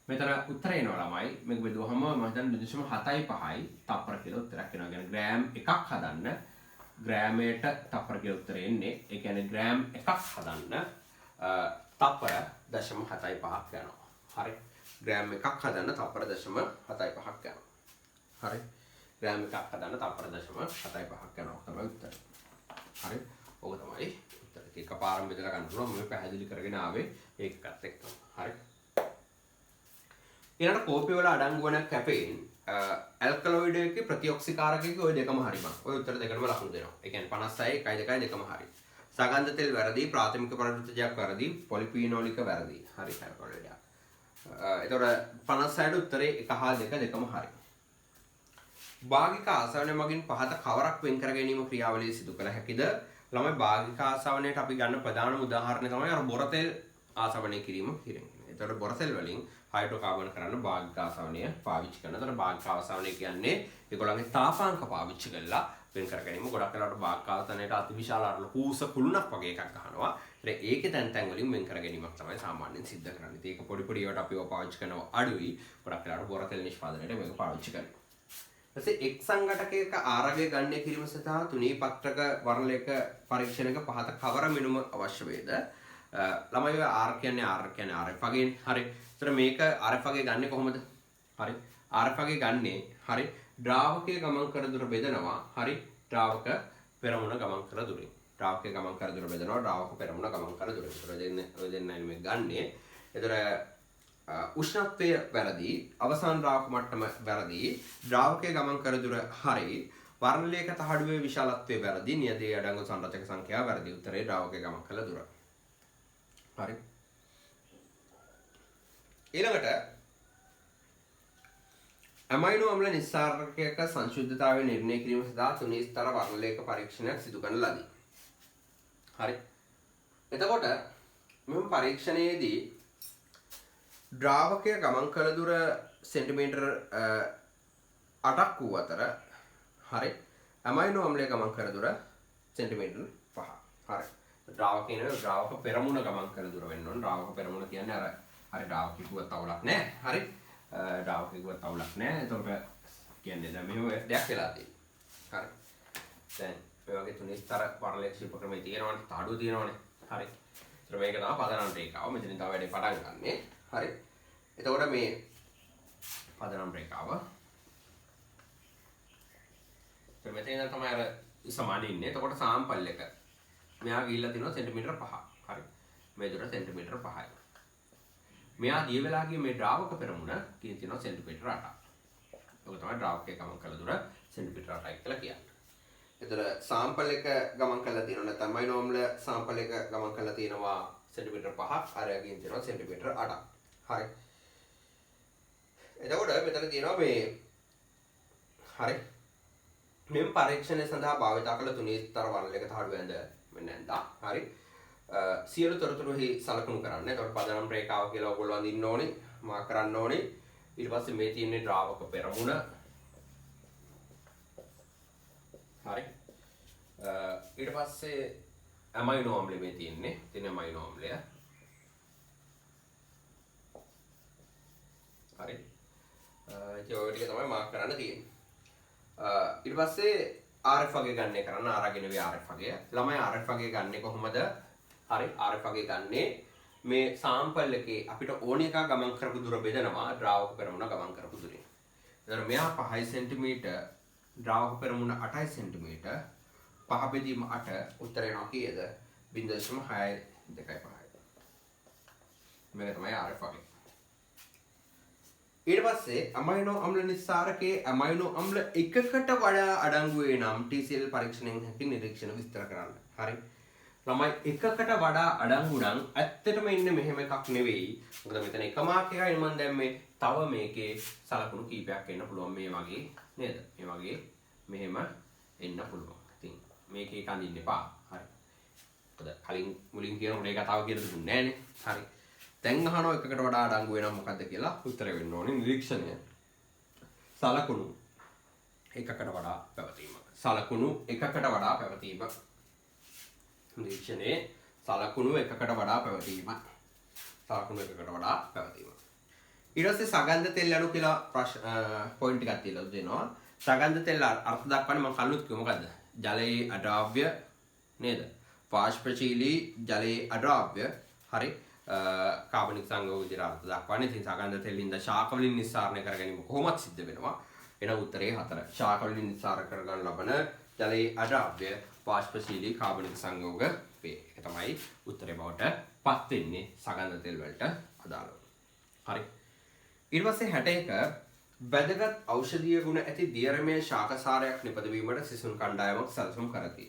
මෙතන උත්තරය එනවා ළමයි. මේක බෙදුවහම මම හිතන්නේ 0.75යි තප්පර කියලා උත්තරයක් එනවා. يعني ග්‍රෑම් එකක් හදන්න ග්‍රෑමයට තප්පර කියලා උත්තරය එන්නේ. ඒ කියන්නේ ග්‍රෑම් එකක් හදන්න තප්පර 0.75ක් යනවා. හරි. ග්‍රෑම් එකක් හදන්න තප්පර 0.75ක් යනවා. හරි. ග්‍රෑම් එකක් හදන්න තප්පර 0.75ක් යනවා තමයි උත්තරය. හරි. ඕක තමයි උත්තරේ. එකපාරම බෙදලා ගන්න පුළුවන්. මම පැහැදිලි කරගෙන ආවේ ඒකත් එක්ක. හරි. ඊළඟට කෝපය වල අඩංගු වන කැපෙයින් ඇල්කලොයිඩ් එකේ ප්‍රතිඔක්සිකාරකයේ ඔය දෙකම හරි බං. ඔය උත්තර දෙකම ලකුණු දෙනවා. ඒ කියන්නේ 56 1 2 දෙකම හරි. සගන්ධ තෙල් වැරදි, ප්‍රාථමික පරිවෘත්තජයක් වැරදි, පොලිෆීනෝලික වැරදි. හරි ඇල්කලොයිඩ් එක. එතකොට 56ට උත්තරේ 1 හා 2 දෙකම හරි. භාගික ආසවනය මගින් පහත කවරක් වෙන් කර ගැනීම ක්‍රියාවලිය සිදු කළ හැකිද? ළමයි භාගික ආසවනයට අපි ගන්න ප්‍රධානම උදාහරණය තමයි අර බොර තෙල් ආසවනය කිරීම කියන්නේ. එතකොට බොර තෙල් වලින් හයිඩ්‍රෝකාබන් කරන්න භාගික ආසවනය පාවිච්චි කරනවා. එතකොට භාගික ආසවනය කියන්නේ ඒගොල්ලන්ගේ තාපාංක පාවිච්චි කරලා වෙන් කර ගැනීම. ගොඩක් වෙලාවට භාගික ආසවනයට අතිවිශාල අර කූස කුළුණක් වගේ එකක් ගහනවා. ඒකේ තැන් වලින් වෙන් කර ගැනීමක් තමයි සාමාන්‍යයෙන් සිද්ධ කරන්නේ. ඒක පොඩි පොඩි ඒවාට අපිව පාවිච්චි කරනවා අඩුයි. ගොඩක් වෙලාවට බොර තෙල් නිෂ්පාදනයට මේක පාවිච්චි කරනවා. ඊපස්සේ එක් සංඝටකයක ආරව්‍ය ගණනය කිරීම සඳහා තුනී පත්‍රක වර්ණලේඛ පරීක්ෂණයක පහත කවර මිනුම අවශ්‍ය වේද? ළමයි ඔය R කියන්නේ RF වගේ. හරි. ඒතර මේක RF වගේ ගන්නෙ කොහොමද? හරි. RF වගේ ගන්නෙ හරි ද්‍රාවකයේ ගමන් කර දුර බෙදනවා. හරි. ද්‍රාවක පෙරමුණ ගමන් කර දුරින්. ද්‍රාවකයේ ගමන් කර දුර බෙදනවා. ද්‍රාවක පෙරමුණ ගමන් කර දුරින්. ඒතර ඔය දෙන්නයි මේ ගන්නෙ. ඒතර උෂ්ණත්වය වැරදි, අවසාන ද්‍රාවක මට්ටම වැරදි, ද්‍රාවකයේ ගමන් කර දුර හරි, වර්ණලේඛ තහඩුවේ විශාලත්වය වැරදි, නියතයේ අඩංගු සංරචක සංඛ්‍යාව වැරදි. උත්තරේ ද්‍රාවකයේ ගමන් කළ දුර. හරි. ඊළඟට ඇමයිනෝ අම්ල නිස්සාරකයක සංශුද්ධතාවය නිර්ණය කිරීම සඳහා තුනී ස්තර වර්ණලේඛ පරීක්ෂණයක් සිදු කරන ලදී. හරි. එතකොට මෙම පරීක්ෂණයේදී ද්‍රාවකය ගමන් කළ දුර සෙන්ටිමීටර් 8ක් වූ අතර හරි ඇමයිනෝ අම්ලය ගමන් කළ දුර සෙන්ටිමීටර් 5. හරි. ද්‍රාවකයේ නේ ද්‍රාවක පෙරමුණ ගමන් කළ දුර වෙන්න ඕන. ද්‍රාවක පෙරමුණ කියන්නේ අර හරි ද්‍රාවකයේ කිව්වත් අවුලක් නැහැ. හරි. ද්‍රාවකයේ කිව්වත් අවුලක් නැහැ. එතකොට කියන්නේ දැන් මෙහෙම දෙයක් වෙලා තියෙනවා. හරි. දැන් මේ වගේ තුනී ස්තර වර්ණලේඛ ශිල්ප ක්‍රමයේ තියෙනවනේ. තඩුව තියෙනවනේ. හරි. ඒතර මේක තමයි පදනම් රේඛාව. මෙතනින් තමයි වැඩේ පටන් ගන්නෙ. හරි. එතකොට මේ පදනම් රේඛාව මෙතන තමයි අර සමාන ඉන්නේ. එතකොට සාම්පල් එක මෙයා ගිහිල්ලා තිනවා සෙන්ටිමීටර 5. හරි. මේ දුර සෙන්ටිමීටර 5යි. මෙයා දිය වෙලා ගිය මේ ද්‍රාවක පෙරමුණ කියන තිනවා සෙන්ටිමීටර 8ක්. ඔක තමයි ද්‍රාවකයේ ගමන් කළ දුර සෙන්ටිමීටර 8යි කියලා කියන්නේ. එතන සාම්පල් එක ගමන් කරලා තියෙනවා නැත්නම් මයිනෝම්ල සාම්පල් එක ගමන් කරලා තියෙනවා සෙන්ටිමීටර 5ක්. අරගෙන තියෙනවා සෙන්ටිමීටර 8ක්. හරි. එතකොට මෙතන තියෙනවා මේ හරි මෙම් පරීක්ෂණය සඳහා භාවිත කළ තුනී ස්තර වර්ණලේඛ තහඩුව ඇඳ මෙන්න ඇඳා. හරි. සියලු තොරතුරුෙහි සලකුණු කරන්න. එතකොට පදනම් රේඛාව කියලා ඔයගොල්ලෝ අඳින්න ඕනේ, මාක් කරන්න ඕනේ. ඊට පස්සේ මේ තියෙන්නේ ද්‍රාවක පෙරමුණ. හරි. ඊට පස්සේ ඇමයිනෝ අම්ලය මේ තියෙන්නේ. තියෙන ඇමයිනෝ අම්ලය. හරි. ඒ ඔය ටික තමයි මාක් කරන්න තියෙන්නේ. ඊට පස්සේ RF වගේ ගන්න කරන්න අරගෙන වේ RF වගේ. ළමයි RF වගේ ගන්නේ කොහොමද? හරි RF වගේ ගන්නේ මේ සාම්පල් එකේ අපිට ඕන එක ගමන් කරපු දුර බෙදනවා ද්‍රාවක පෙරමුණ ගමන් කරපු දුරින්. එතන මෙයා 5 cm ද්‍රාවක පෙරමුණ 8 cm 5 බෙදීම 8 උත්තර එනවා කීයද? 0.625. මේක තමයි RF වගේ. ඊට පස්සේ අමයිනෝ අම්ල නිස්සාරකයේ අමයිනෝ අම්ල එකකට වඩා අඩංගු වේ නම් TCL පරීක්ෂණයෙන් හැකි නිරීක්ෂණ විස්තර කරන්න. හරි. ළමයි එකකට වඩා අඩංගු නම් ඇත්තටම ඉන්නේ මෙහෙම එකක් නෙවෙයි. මොකද මෙතන එක මාක් එකයි මම දැන් මේ තව මේකේ සලකුණු කීපයක් එන්න පුළුවන් මේ වගේ නේද? මේ වගේ මෙහෙම එන්න පුළුවන්. ඉතින් මේකේ කඳින්න එපා. හරි. මොකද කලින් මුලින් කියන උනේ කතාව කියලා දුන්නේ නෑනේ. හරි. දැන් අහනවා එකකට වඩා අඩංගු වෙනම් මොකද්ද කියලා උත්තර වෙන්න ඕනේ. නිරීක්ෂණය සලකුණු එකකට වඩා පැවතීම. සලකුණු එකකට වඩා පැවතීම. නිරීක්ෂණයේ සලකුණු එකකට වඩා පැවතීම. සලකුණු එකකට වඩා පැවතීම. ඊට පස්සේ සගන්ධ තෙල් අණු කියලා පොයින්ට් එකක් තියලා දෙනවා. සගන්ධ තෙල් අර්ථ දක්වන්නේ මම කලිනුත් කිව්ව මොකද්ද? ජලයේ අද්‍රව්‍ය නේද? වාෂ්පශීලී ජලයේ අද්‍රව්‍ය. හරි. කාබනික සංයෝග විදිහට අර්ථ දක්වන්නේ. ඉතින් සගන්ධ තෙලින්ද ශාක වලින් නිස්සාරණය කර ගැනීම කොහොමද සිද්ධ වෙනවා? එන උත්තරේ 4. ශාක වලින් නිස්සාර කර ගන්න ලබන ජලයේ අද්‍රව්‍ය වාෂ්පශීලී කාබනික සංයෝග වේ. ඒක තමයි උත්තරේ බවට පත් වෙන්නේ සගන්ධ තෙල් වලට අදාළව. හරි. ඊට පස්සේ 61 වැදගත් ඖෂධීය ගුණ ඇති දියරමය ශාකසාරයක් නිපදවීමට සිසුන් කණ්ඩායමක් සැලසුම් කරති.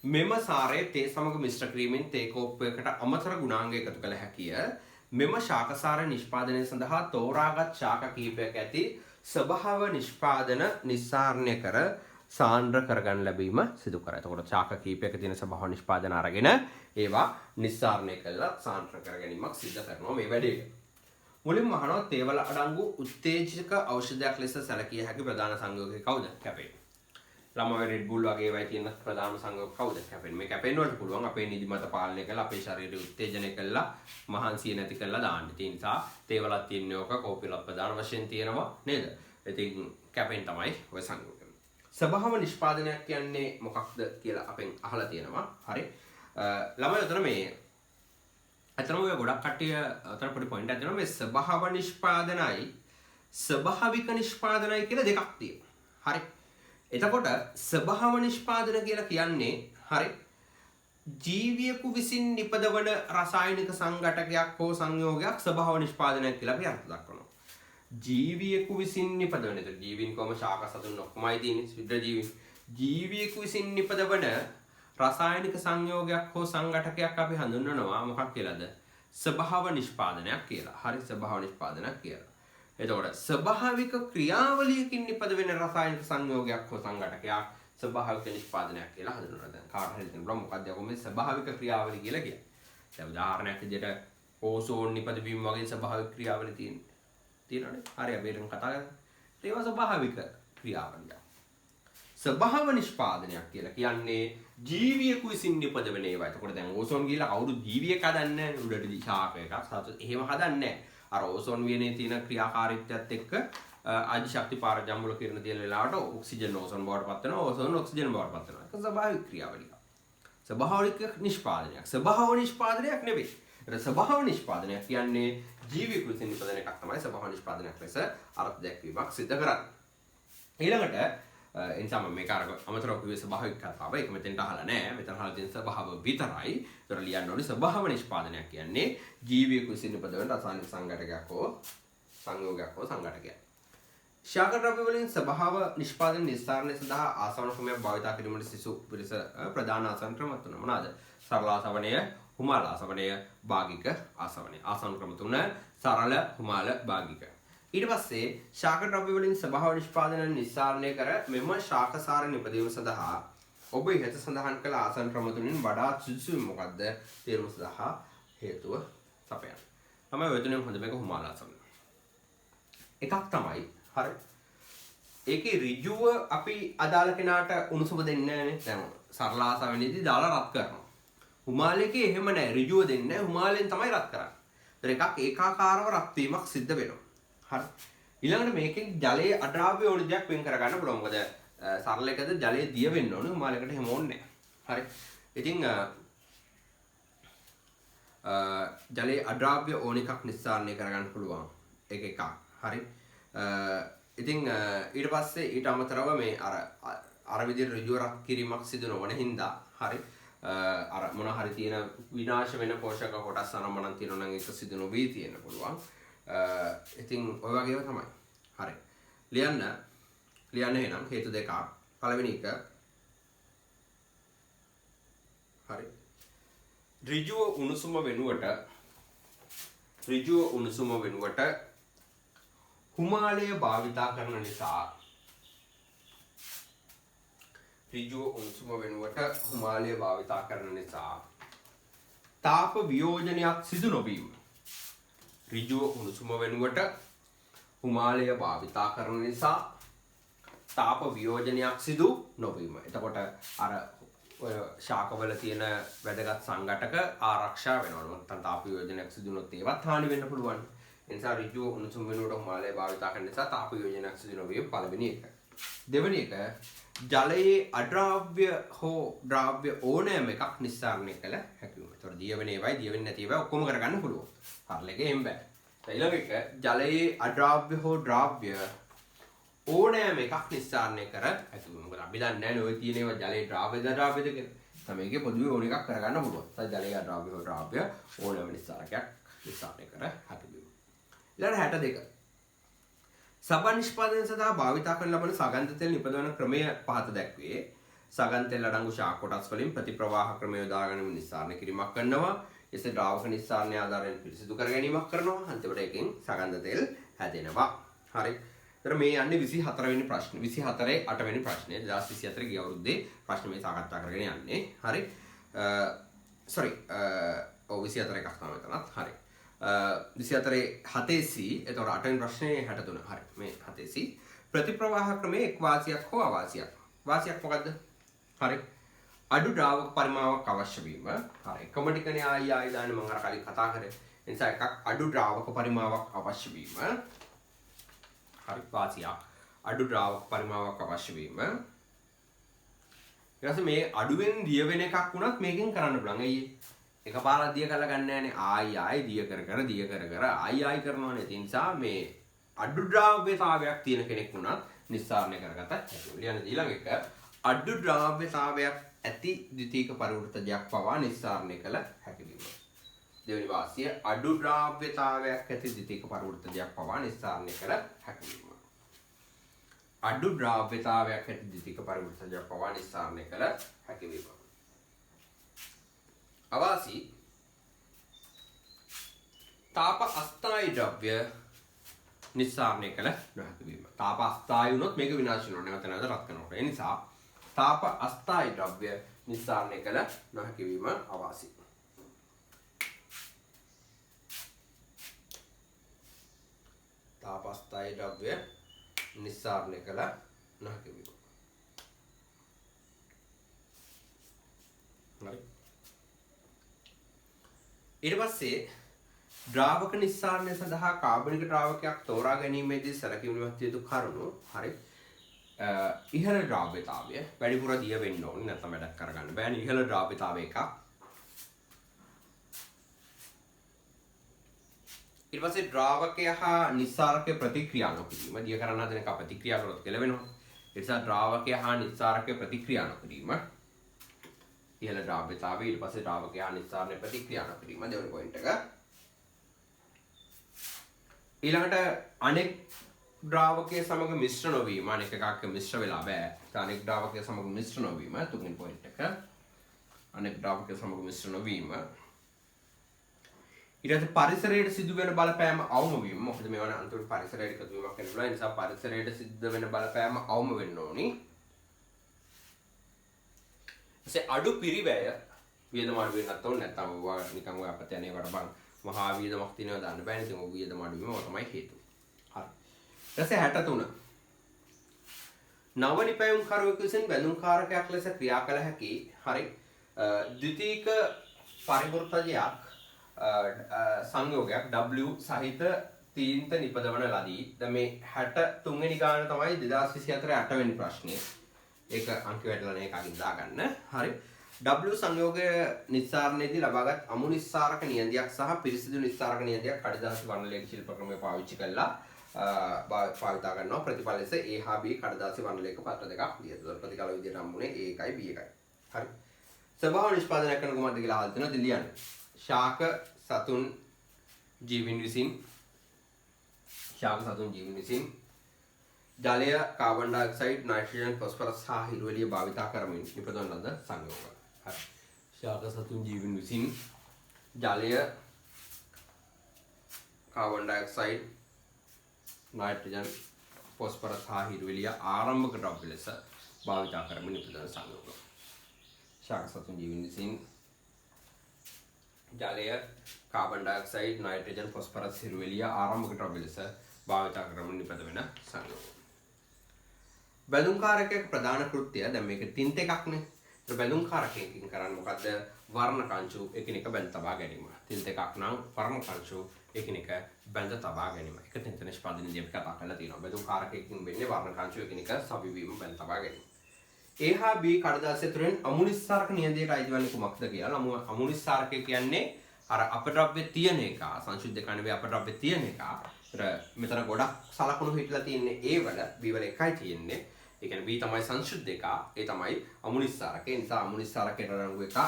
මෙම සාරය තේ සමග මිශ්‍ර කිරීමෙන් තේ කෝප්පයකට අමතර ගුණාංග එකතු කළ හැකිය. මෙම ශාකසාර නිෂ්පාදනය සඳහා තෝරාගත් ශාක කිහිපයක් ඇති ස්වභාව නිෂ්පාදන නිස්සාරණය කර සාන්ද්‍ර කරගන්න ලැබීම සිදු කරයි. එතකොට ශාක කිහිපයක තියෙන ස්වභාව නිෂ්පාදන අරගෙන ඒවා නිස්සාරණය කළා සාන්ද්‍ර කර ගැනීමක් සිදු කරනවා මේ වැඩේ. මුලින්ම අහනවා තේවල අඩංගු උත්තේජක ඖෂධයක් ලෙස සැලකිය හැකි ප්‍රධාන සංයෝගය කවුද? කැපෙන්. ළමයි රෙඩ් බුල් වගේ ඒවායි තියෙන ප්‍රධාන සංයෝග කවුද? කැපෙන්. මේ කැපෙන් වලට පුළුවන් අපේ නිදිමත පාලනය කරලා අපේ ශරීරය උත්තේජනය කරලා මහන්සිය නැති කරලා දාන්න. ඒ නිසා තේවලක් තියෙන ඕක කෝපිලක් ප්‍රධාන වශයෙන් තියෙනවා නේද? ඉතින් කැපෙන් තමයි ඔය සංයෝගය. ස්වභාව නිෂ්පාදනයක් කියන්නේ මොකක්ද කියලා අපෙන් අහලා තියෙනවා. හරි. ළමයි උතන මේ අතරම ඔය ගොඩක් කට්ටිය අතර පොඩි පොයින්ට් එකක් දෙනවා මේ ස්වභාව නිෂ්පාදනයි ස්වභාවික නිෂ්පාදනයි කියලා දෙකක් තියෙනවා. හරි. එතකොට ස්වභාව නිෂ්පාදන කියලා කියන්නේ හරි ජීවියෙකු විසින් නිපදවන රසායනික සංඝටකයක් හෝ සංයෝගයක් ස්වභාව නිෂ්පාදනයක් කියලා අපි අර්ථ දක්වනවා. ජීවියෙකු විසින් නිපදවන. ඒතර ජීවීන් කොහොම ශාක සතුන් ඔක්කොමයි තියෙන්නේ ශුද්ධ ජීවීන්. ජීවියෙකු විසින් නිපදවන රසායනික සංයෝගයක් හෝ සංඝටකයක් අපි හඳුන්වනවා මොකක් කියලාද? ස්වභාව නිෂ්පාදනයක් කියලා. හරි ස්වභාව නිෂ්පාදනයක් කියලා. එතකොට ස්වභාවික ක්‍රියාවලියකින් නිපද වෙන රසායනික සංයෝගයක් හෝ සංඝටකයක් ස්වභාවික නිෂ්පාදනයක් කියලා හඳුන්වනවා. දැන් කාට හරි හිතන්න පුළුවන් මොකක්ද යකෝ මේ ස්වභාවික ක්‍රියාවලිය කියලා කියන්නේ. දැන් උදාහරණයක් විදිහට ඕසෝන් නිපද වීම වගේ ස්වභාවික ක්‍රියාවලිය තියෙනවනේ. හරි අපි ඒක කතා කරමු. ඒවා ස්වභාවික ක්‍රියාවලිය. ස්වභාව නිෂ්පාදනයක් කියලා කියන්නේ ජීවියෙකු විසින් නිපද වෙන ඒවා. එතකොට දැන් ඕසෝන් කියලා කවුරු ජීවියෙක් හදන්නේ නැහැ. උඩට ශාක එකක් සතු එහෙම හදන්නේ නැහැ. අර ඕසෝන් වියනේ තියෙන ක්‍රියාකාරීත්වයත් එක්ක ආදිශක්ති පාරජම්මුල කිරණ තියෙන වෙලාවට ඔක්සිජන් ඕසෝන් බවට පත් වෙනවා. ඕසෝන් ඔක්සිජන් බවට පත් වෙනවා. ඒක ස්වභාවික ක්‍රියාවලියක්. ස්වභාවික නිෂ්පාදනයක්. ස්වභාව නිෂ්පාදනයක් නෙවෙයි. ඒක ස්වභාව නිෂ්පාදනයක් කියන්නේ ජීවියෙකු විසින් නිපදවන එකක් තමයි ස්වභාව නිෂ්පාදනයක් ලෙස අර්ථ දැක්වීමක් සිදු කරන්නේ. ඊළඟට එනිසා මම මේක අර අමතරව කිව්වේ ස්වභාවික කතාව. ඒක මෙතෙන්ට අහලා නැහැ. මෙතන අහලා තියෙන ස්වභාව විතරයි. ඒතර ලියන්න ඕනේ ස්වභාව නිෂ්පාදනයක් කියන්නේ ජීවියෙකු විසින් නිපදවන රසායනික සංඝටකයක් හෝ සංයෝගයක් හෝ සංඝටකයක්. ශාක ද්‍රව්‍ය වලින් ස්වභාව නිෂ්පාදන නිස්සාරණය සඳහා ආසවන ක්‍රමයක් භාවිත කිරීමට සිසු පිරිස ප්‍රධාන ආසවන ක්‍රම තුන මොනවාද? සරල ආසවනය, හුමාල ආසවනය, භාගික ආසවනය. ආසවන ක්‍රම තුන සරල, හුමාල, භාගික. ඊට පස්සේ ශාක ද්‍රව්‍ය වලින් ස්වභාව නිෂ්පාදන නිස්සාරණය කර මෙම ශාකසාර නිපදවීම සඳහා ඔබ ඉහත සඳහන් කළ ආසන ක්‍රම තුنين වඩාත් සුදුසු මොකක්ද? තේරුම සඳහා හේතුව සපයන්න. තමයි ඔය තුනෙන් හොඳ මේක හුමාල ආසන. එකක් තමයි හරි. ඒකේ ඍජුව අපි අදාළ කෙනාට උණුසුම දෙන්නේ නැහැනේ. දැන් සරල ආසවෙන්නේදී දාලා රත් කරනවා. හුමාලේකේ එහෙම නැහැ. ඍජුව දෙන්නේ නැහැ. හුමාලෙන් තමයි රත් කරන්නේ. ඒතර එකක් ඒකාකාරව රත් වීමක් සිද්ධ වෙනවා. හරි. ඊළඟට මේකෙන් ජලයේ අද්‍රව්‍ය ඕන දෙයක් වෙන් කරගන්න පුළුවන්. මොකද සරල එකද ජලය දිය වෙන්න ඕනේ උමාලයකට එහෙම ඕනේ නැහැ. හරි. ඉතින් ජලයේ අද්‍රාව්‍ය ඕන එකක් නිස්සාරණය කරගන්න පුළුවන්. ඒක එකක්. හරි. ඉතින් ඊට පස්සේ ඊට අමතරව මේ අර විදිහට ඍජුව රත් කිරීමක් සිදු නොවන හින්දා හරි අර මොන හරි තියෙන විනාශ වෙන පෝෂක කොටස් අනම්මනම් තියෙනවා නම් ඒක සිදු නොවී තියෙන්න පුළුවන්. ඉතින් ඔය වගේම තමයි. හරි. ලියන්න එහෙනම් හේතු දෙකක්. පළවෙනි එක හරි. ඍජුව උණුසුම වෙනුවට හුමාලය භාවිතා කරන නිසා තාප වියෝජනයක් සිදු නොවීම. ඍජුව උණුසුම වෙනුවට හුමාලය භාවිතා කරන නිසා තාප වියෝජනයක් සිදු නොවීම. එතකොට අර ඔය ශාකවල තියෙන වැදගත් සංඝටක ආරක්ෂා වෙනවා. නැත්නම් තාප වියෝජනයක් සිදු නොත් ඒවත් හානි වෙන්න පුළුවන්. ඒ නිසා ඍජුව උණුසුම වෙනුවට හුමාලය භාවිතා කරන නිසා තාප වියෝජනයක් සිදු නොවීම පළවෙනි එක. දෙවෙනි එක ජලයේ අද්‍රාව්‍ය හෝ ද්‍රාව්‍ය ඕනෑම එකක් නිස්සාරණය කළ හැකි වෙනවා. ඒතකොට දිය වෙන ඒවායි දිය වෙන්නේ නැති ඒවායි ඔක්කොම කරගන්න පුළුවන්. හරල එකේ එම් බෑ. ඊළඟ එක ජලයේ අද්‍රාව්‍ය හෝ ද්‍රාව්‍ය ඕනෑම එකක් නිස්සාරණය කර හැකි වෙනවා. මොකද අපි දන්නේ නැහැ ඔය තියෙන ඒවා ජලයේ ද්‍රාව්‍යද කියලා. තමයි ඒකේ පොදුවේ ඕන එකක් කරගන්න පුළුවන්. ඒ ජලයේ අද්‍රාව්‍ය හෝ ද්‍රාව්‍ය ඕනෑම නිස්සාරකයක් නිස්සාරණය කර හැකි වෙනවා. ඊළඟ 62 සබන් නිෂ්පාදනය සඳහා භාවිතා කරන ලබන සගන්ධ තෙල් නිපදවන ක්‍රමය පහත දැක්වේ. සගන්ධ තෙල් අඩංගු ශාක කොටස් වලින් ප්‍රතිප්‍රවාහ ක්‍රමය යොදා ගැනීම නිස්සාරණය කිරීමක් කරනවා. එසේ ද්‍රාවක නිස්සාරණය ආධාරයෙන් පිරිසිදු කර ගැනීමක් කරනවා. අන්තිමට එකෙන් සගන්ධ තෙල් හැදෙනවා. හරි. ඒතර මේ යන්නේ 24 වෙනි ප්‍රශ්නේ. 24 8 වෙනි ප්‍රශ්නේ. 2024 ගිය අවුරුද්දේ ප්‍රශ්න මේ සාකච්ඡා කරගෙන යන්නේ. හරි. 24 එකක් තමයි එතනත්. හරි. 24 7C එතකොට 8 වෙනි ප්‍රශ්නේ 63. හරි. මේ 7C ප්‍රතිප්‍රවාහ ක්‍රමයේ එක් වාසියක් හෝ අවාසියක්. වාසියක් මොකද්ද? හරි. අඩු ද්‍රාවක පරිමාවක් අවශ්‍ය වීම. හරි. එකම ටිකනේ ආයි දාන්නේ මම අර කලින් කතා කරේ. ඒ නිසා එකක් අඩු ද්‍රාවක පරිමාවක් අවශ්‍ය වීම. හරි. වාසියක්. අඩු ද්‍රාවක පරිමාවක් අවශ්‍ය වීම. ඊට පස්සේ මේ අඩුවෙන් දිය වෙන එකක් වුණත් මේකෙන් කරන්න පුළුවන්. අයියේ එකපාරක් දිය කරලා ගන්න යන්නේ ආයි දිය කර කර ආයි කරනවානේ. ඒ නිසා මේ අඩු ද්‍රාව්‍යතාවයක් තියෙන කෙනෙක් වුණත් නිස්සාරණය කරගත හැකි. ඊළඟ ඊළඟ එක අඩු ද්‍රාව්‍යතාවයක් ඇති ද්විතීක පරිවෘතජයක් පවා නිස්සාරණය කළ හැකි වීම. දෙවෙනි වාසිය අඩු ද්‍රාව්‍යතාවයක් ඇති ද්විතීක පරිවෘතජයක් පවා නිස්සාරණය කළ හැකි වීම. අඩු ද්‍රාව්‍යතාවයක් ඇති ද්විතීක පරිවෘතජයක් පවා නිස්සාරණය කළ හැකි වීම. අවාසි තාප අස්ථායි ද්‍රව්‍ය නිස්සාරණය කළ නොහැකි වීම. තාප අස්ථායි වුණොත් මේක විනාශ වෙනවා. නැවත නැවත රත් කරනකොට. ඒ නිසා තාප අස්ථායි ද්‍රව්‍ය නිස්සාරණය කළ නොහැකි වීම අවාසි. තාප අස්ථායි ද්‍රව්‍ය නිස්සාරණය කළ නොහැකි වීම. හරි. ඊට පස්සේ ද්‍රාවක නිස්සාරණය සඳහා කාබනික ද්‍රාවකයක් තෝරා ගැනීමේදී සැලකිලිමත් යුතු කරුණු. හරි. ඉහළ ද්‍රාව්‍යතාවය වැඩිපුර දිය වෙන්න ඕනේ නැත්නම් වැඩක් කරගන්න බෑනේ. ඉහළ ද්‍රාව්‍යතාවය එකක්. ඊට පස්සේ ද්‍රාවකය හා නිස්සාරකය ප්‍රතික්‍රියා නොකිරීම. දිය කරන්න හදන එක ප්‍රතික්‍රියා කරොත් කියලා වෙනවා. ඒ නිසා ද්‍රාවකය හා නිස්සාරකය ප්‍රතික්‍රියා නොකිරීම. ඉහළ ද්‍රාව්‍යතාවය ඊට පස්සේ ද්‍රාවකය හා නිස්සාරණය ප්‍රතික්‍රියා නොකිරීම දෙවෙනි පොයින්ට් එක. ඊළඟට අනෙක් ද්‍රාවකයේ සමග මිශ්‍ර නොවීම. අනෙක් එකක් මිශ්‍ර වෙලා බෑ. අනෙක් ද්‍රාවකයේ සමග මිශ්‍ර නොවීම තුන්වෙනි පොයින්ට් එක. අනෙක් ද්‍රාවකයේ සමග මිශ්‍ර නොවීම. ඊට පස්සේ පරිසරයට සිදුවෙන බලපෑම අවම වීම. මොකද මේවා අන්තිමට පරිසරයට එකතු වීමක් වෙන්න පුළුවන්. ඒ නිසා පරිසරයට සිද්ධ වෙන බලපෑම අවම වෙන්න ඕනි. අඩු පිරිවැය වියදම අඩු වෙන්නත් ඕනේ. නැත්නම් ඔය නිකන් ඔය අපත යන්නේ වට බං මහා වියදමක් තියෙනවා දාන්න බෑනේ. ඉතින් ඔය වියදම අඩු වීම තමයි හේතුව. හරි. ඊට පස්සේ 63 නව නිපැයුම් කරුවෙකු විසින් බැඳුම්කාරකයක් ලෙස ක්‍රියා කළ හැකි. හරි. ද්විතීක පරිවෘතජයක් සංයෝගයක් W සහිත තීන්ත නිපදවන ලදී. දැන් මේ 63 වෙනි ගාන තමයි 2024 8 වෙනි ප්‍රශ්නේ. ඒක අංක වැටලා එකකින් දාගන්න. හරි. W සංයෝගය නිස්සාරණයේදී ලබාගත් අමු නිස්සාරක නියඳියක් සහ පිරිසිදු නිස්සාරක නියඳියක් කඩදාසි වර්ණලේඛ ශිල්ප ක්‍රමය පාවිච්චි කරලා පාවිතා ගන්නවා. ප්‍රතිඵල ලෙස A හා B කඩදාසි වර්ණලේඛ පත්‍ර දෙකක් ලියනවා. ප්‍රතිඵල විදිහට හම්බුනේ A එකයි B එකයි. හරි. ස්වභාව නිෂ්පාදනය කරන කුමක්ද කියලා අහලා තියෙනවා. ඉතින් ලියන්න. ශාක සතුන් ජීවීන් විසින් ජලය කාබන් ඩයොක්සයිඩ් නයිට්‍රජන් ෆොස්ෆරස් හා හිරු එළිය භාවිතා කරමින් නිපදවන ලද සංයෝග. හරි. ශාක සතුන් ජීවීන් විසින් ජලය කාබන් ඩයොක්සයිඩ් නයිට්‍රජන් ෆොස්ෆරස් හා හිරු එළිය ආරම්භක ද්‍රව්‍ය ලෙස භාවිතා කරමින් නිපදවන සංයෝග. ශාක සතුන් ජීවීන් විසින් ජලය කාබන් ඩයොක්සයිඩ් නයිට්‍රජන් ෆොස්ෆරස් හිරු එළිය ආරම්භක ද්‍රව්‍ය ලෙස භාවිතා කරමින් නිපදවන සංයෝග. බැඳුම්කාරකයක ප්‍රධාන කෘත්‍යය දැන් මේක තින්ත එකක්නේ. ඒත් බැඳුම්කාරකයකින් කරන්නේ මොකද්ද? වර්ණ කංචු එකිනෙක බැඳ තබා ගැනීම. තින්ත එකක් නම් වර්ණ කංචු එකිනෙක බැඳ තබා ගැනීම. එක තින්ත නිෂ්පාදනයේදී අපි කතා කරලා තියෙනවා. බැඳුම්කාරකයකින් වෙන්නේ වර්ණ කංචු එකිනෙක සවිවීම බැඳ තබා ගැනීම. A හා B කඩදාසිය තුළින් අමු නිස්සාරක නියඳියට අයිතිවන්නේ කුමක්ද කියලා. අමු නිස්සාරකය කියන්නේ අර අපද්‍රව්‍ය තියෙන එක, සංශුද්ධ නෙවෙයි අපද්‍රව්‍ය තියෙන එක. මෙතන ගොඩක් සලකුණු හිටලා තියෙන්නේ A වල, B වල එකයි තියෙන්නේ. ඒ කියන්නේ B තමයි සංශුද්ධ එක, ඒ තමයි අමු නිස්සාරකය. ඒ නිසා අමු නිස්සාරකයට රණ්ඩු එක A.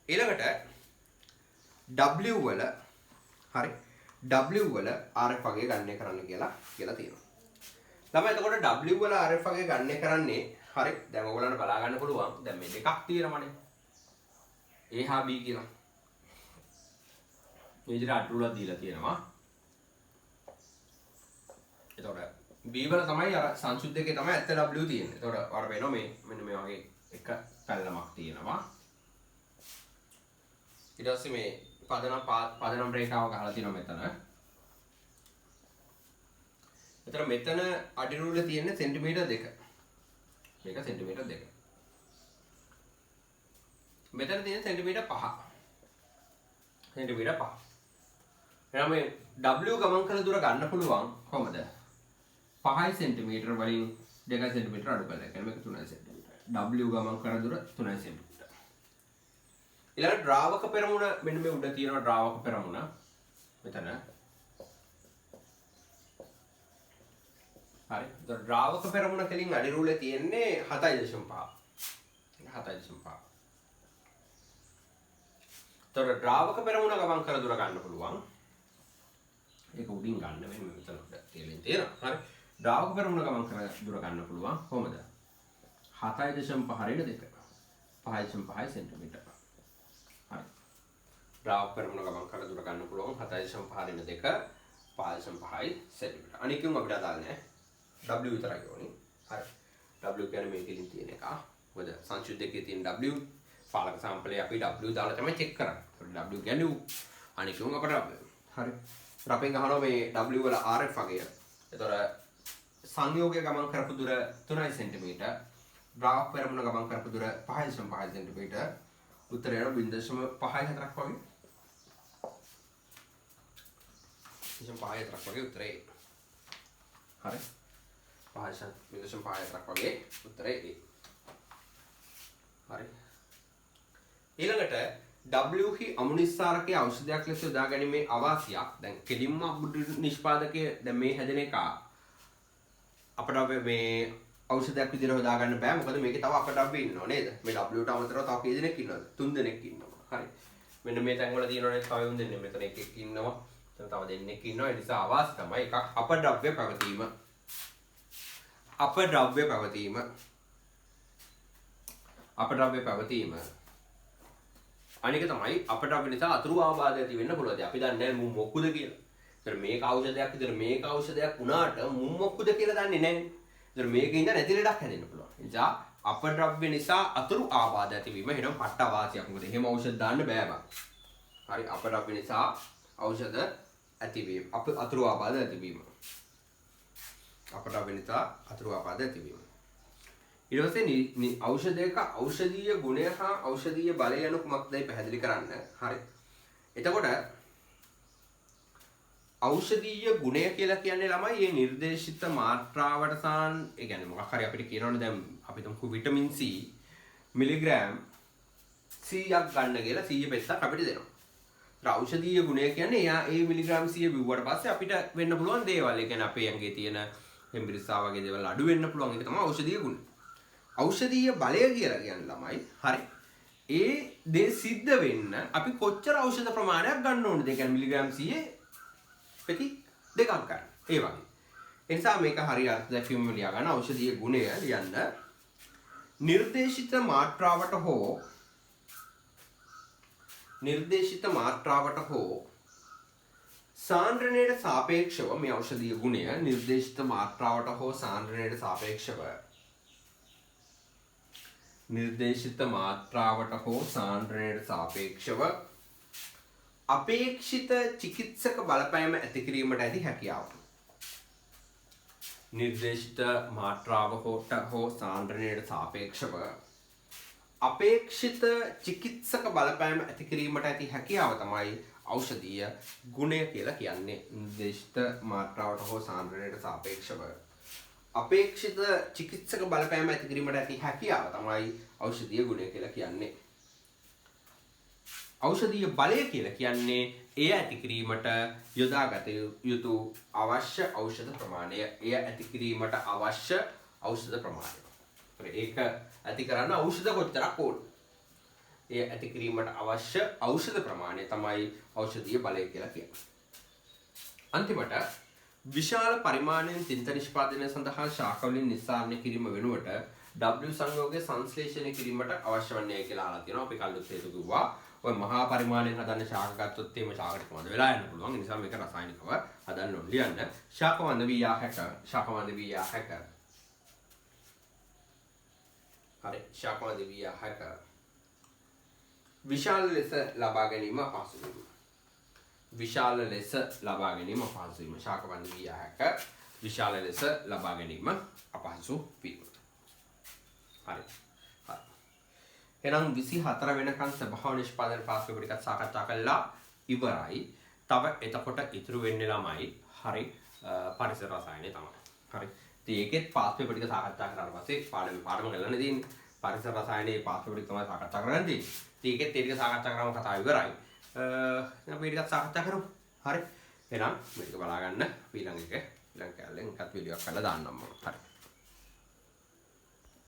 ඊළඟට W වල හරි W වල RF වගේ ගණනය කරන්න කියලා තියෙනවා. ළමයි එතකොට W වල RF වගේ ගණනය කරන්නේ හරි දැන් ඔයගොල්ලන්ට බලා ගන්න පුළුවන්. දැන් මේ දෙකක් තියෙනවනේ. A හා B කියලා. මේ විදිහට අටුවලා දීලා තියෙනවා. එතකොට B වල තමයි අර සංසුද්ධ එකේ තමයි ඇත්ත W තියෙන්නේ. එතකොට වර වෙනවා මෙන්න මේ වගේ එක පැල්ලමක් තියෙනවා. ඊට පස්සේ මේ පදනම් රේඛාව ගහලා තියෙනවා මෙතන. මෙතන අඩිරුල තියෙන්නේ සෙන්ටිමීටර් 2. මේක සෙන්ටිමීටර් 2. මෙතන තියෙන සෙන්ටිමීටර් 5. සෙන්ටිමීටර් 5. එහෙනම් මේ W ගමන් කළ දුර ගන්න පුළුවන් කොහමද? 5 සෙන්ටිමීටර් වලින් 2 සෙන්ටිමීටර් අඩු කරලා. ඒ කියන්නේ මේක 3 සෙන්ටිමීටර්. W ගමන් කරන දුර 3 සෙන්ටිමීටර්. ඊළඟ ද්‍රාවක පෙරමුණ මෙන්න මේ උඩ තියෙන ද්‍රාවක පෙරමුණ මෙතන. හරි. ද්‍රාවක පෙරමුණ කෙලින් අඩිරුලේ තියෙන්නේ 7.5. 7.5. තොර ද්‍රාවක පෙරමුණ ගමන් කර දුර ගන්න පුළුවන්. ඒක උඩින් ගන්න වෙන්නේ මෙතන උඩ තේලෙන් තියෙනවා. හරි. ද්‍රාවක පෙරමුණ ගමන් කර දුර ගන්න පුළුවන් කොහොමද? 7.5 හරියට 2. 5.5 සෙන්ටිමීටර්. හරි. ද්‍රාවක පෙරමුණ ගමන් කර දුර ගන්න පුළුවන් 7.5 හරියට 2. 5.5 සෙන්ටිමීටර්. අනිකම අපිට අදාළ නැහැ. W විතරයි ඕනේ. හරි. W කියන්නේ මේකෙන් තියෙන එක. මොකද සංශුද්ධ එකේ තියෙන W පාලක සාම්පලේ අපි W දාලා තමයි චෙක් කරන්නේ. W කියන්නේ අනිකම අපරාප. හරි. අපෙන් අහනවා මේ W වල RF වගය. ඒතර සංයෝගය ගමන් කරපු දුර 3 cm. ද්‍රාවක පෙරමුණ ගමන් කරපු දුර 5.5 cm. උත්තරය 0.54ක් වගේ. 0.54ක් වගේ උත්තරේ. හරි. 5.54ක් වගේ උත්තරේ A. හරි. ඊළඟට W හි අමු නිස්සාරකයේ ඖෂධයක් ලෙස යොදා ගැනීමේ අවාසියක්. දැන් කෙලින්ම නිෂ්පාදකයේ දැන් මේ හැදෙන එක අපිට මේ ඖෂධයක් විදිහට හොදා ගන්න බෑ. මොකද මේකේ තව අපද්‍රව්‍ය ඉන්නව නේද? මේ W ට අමතරව තව කී දෙනෙක් ඉන්නවද? 3 දෙනෙක් ඉන්නවා. හරි. මෙන්න මේ තැන් වල තියෙනවනේ තව 3 දෙනෙක්. මෙතන එකෙක් ඉන්නවා. එතන තව දෙන්නෙක් ඉන්නවා. ඒ නිසා අවාසි තමයි එකක් අපද්‍රව්‍ය පැවතීම. අපද්‍රව්‍ය පැවතීම. අනික තමයි අපද්‍රව්‍ය නිසා අතුරු ආබාධ ඇති වෙන්න පුළුවන්. අපි දන්නේ නැහැ මුම් මොක්කුද කියලා. ඒතර මේක ඖෂධයක් විතර මේක ඖෂධයක් වුණාට මුම් මොක්කුද කියලා දන්නේ නැහැ. ඒතර මේකේ ඉඳන් නැති ලෙඩක් හැදෙන්න පුළුවන්. ඒ නිසා අපද්‍රව්‍ය නිසා අතුරු ආබාධ ඇතිවීම එහෙනම් පට්ට අවාසියක්. මොකද එහෙම ඖෂධ දාන්න බෑ බං. හරි අපද්‍රව්‍ය නිසා ඖෂධ ඇතිවීම අතුරු ආබාධ ඇතිවීම. අපද්‍රව්‍ය නිසා අතුරු ආබාධ ඇතිවීම. ඊට පස්සේ ඖෂධයක ඖෂධීය ගුණය හා ඖෂධීය බලය යන කුමක්දයි පැහැදිලි කරන්න. හරි. එතකොට ඖෂධීය ගුණය කියලා කියන්නේ ළමයි මේ නිර්දේශිත මාත්‍රාවට ඒ කියන්නේ මොකක් හරි අපිට කියනවනේ දැන් අපි තුමු විටමින් C මිලිග්‍රෑම් 100ක් ගන්න කියලා 100 පෙත්තක් අපිට දෙනවා. ඒත් ඖෂධීය ගුණය කියන්නේ එයා ඒ මිලිග්‍රෑම් 100 බිව්වට පස්සේ අපිට වෙන්න පුළුවන් දේවල්. ඒ කියන්නේ අපේ ඇඟේ තියෙන හෙම්බිරිස්සා වගේ දේවල් අඩු වෙන්න පුළුවන්. ඒක තමයි ඖෂධීය ගුණ. ඖෂධීය බලය කියලා කියන්නේ ළමයි හරි. ඒ දේ සිද්ධ වෙන්න අපි කොච්චර ඖෂධ ප්‍රමාණයක් ගන්න ඕනද? ඒ කියන්නේ මිලිග්‍රෑම් 100 පෙති දෙකක් ගන්න. ඒ වගේ. ඒ නිසා මේක හරි අර්ථ දැක්වීම ලියා ගන්න ඖෂධීය ගුණය ලියන්න නිර්දේශිත මාත්‍රාවට හෝ සාන්ද්‍රණයට සාපේක්ෂව මේ ඖෂධීය ගුණය නිර්දේශිත මාත්‍රාවට හෝ සාන්ද්‍රණයට සාපේක්ෂව අපේක්ෂිත චිකිත්සක බලපෑම ඇති කිරීමට ඇති හැකියාව. නිර්දේශිත මාත්‍රාවට හෝ සාන්ද්‍රණයට සාපේක්ෂව අපේක්ෂිත චිකිත්සක බලපෑම ඇති කිරීමට ඇති හැකියාව තමයි ඖෂධීය ගුණය කියලා කියන්නේ. නිර්දේශිත මාත්‍රාවට හෝ සාන්ද්‍රණයට සාපේක්ෂව අපේක්ෂිත චිකිත්සක බලපෑම ඇති කිරීමට ඇති හැකියාව තමයි ඖෂධීය ගුණය කියලා කියන්නේ. ඖෂධීය බලය කියලා කියන්නේ එය ඇති කිරීමට යොදාගත යුතු අවශ්‍ය ඖෂධ ප්‍රමාණය. එය ඇති කිරීමට අවශ්‍ය ඖෂධ ප්‍රමාණය. ඒක ඇති කරන්න ඖෂධ කොච්චරක් ඕන? එය ඇති කිරීමට අවශ්‍ය ඖෂධ ප්‍රමාණය තමයි ඖෂධීය බලය කියලා කියන්නේ. අන්තිමට විශාල පරිමාණයෙන් තින්ත නිෂ්පාදනය සඳහා ශාක වලින් නිස්සාරණය කිරීම වෙනුවට W සංයෝගය සංශ්ලේෂණය කිරීමට අවශ්‍ය වන්නේ කියලා අහලා තියෙනවා. අපි කල්ලුත් හේතු කිව්වා. ඔය මහා පරිමාණයෙන් හදන්න ශාක ගත්තොත් එහෙම ශාකට කොහොමද වෙලා යන්න පුළුවන්. ඒ නිසා මේක රසායනිකව හදන්න ඕන. ලියන්න ශාකවන්ද වියා හැක. හරි ශාකවන්ද වියා හැක. විශාල ලෙස ලබා ගැනීම අපහසු වීම. ශාකවන්ද වියා හැක. විශාල ලෙස ලබා ගැනීම අපහසු වීම. හරි. එහෙනම් 24 වෙනකන් ස්වභාව නිෂ්පාදන පාස්කු ටිකක් සාකච්ඡා කළා ඉවරයි. තව එතකොට ඉතුරු වෙන්නේ ළමයි හරි පරිසර රසායනය තමයි. හරි. ඉතින් ඒකෙත් පාස්කු ටික සාකච්ඡා කරලා පස්සේ පාඩම ගලන්න තියෙන්නේ. පරිසර රසායනයේ පාස්කු ටික තමයි සාකච්ඡා කරන්න තියෙන්නේ. ඉතින් ඒකෙත් ඒ ටික සාකච්ඡා කරාම කතාව ඉවරයි. අපි ටිකක් සාකච්ඡා කරමු. හරි. එහෙනම් මේක බලා ගන්න ඊළඟ කැලෙන් එකත් වීඩියෝ එකක් කරලා දාන්නම් මම. හරි.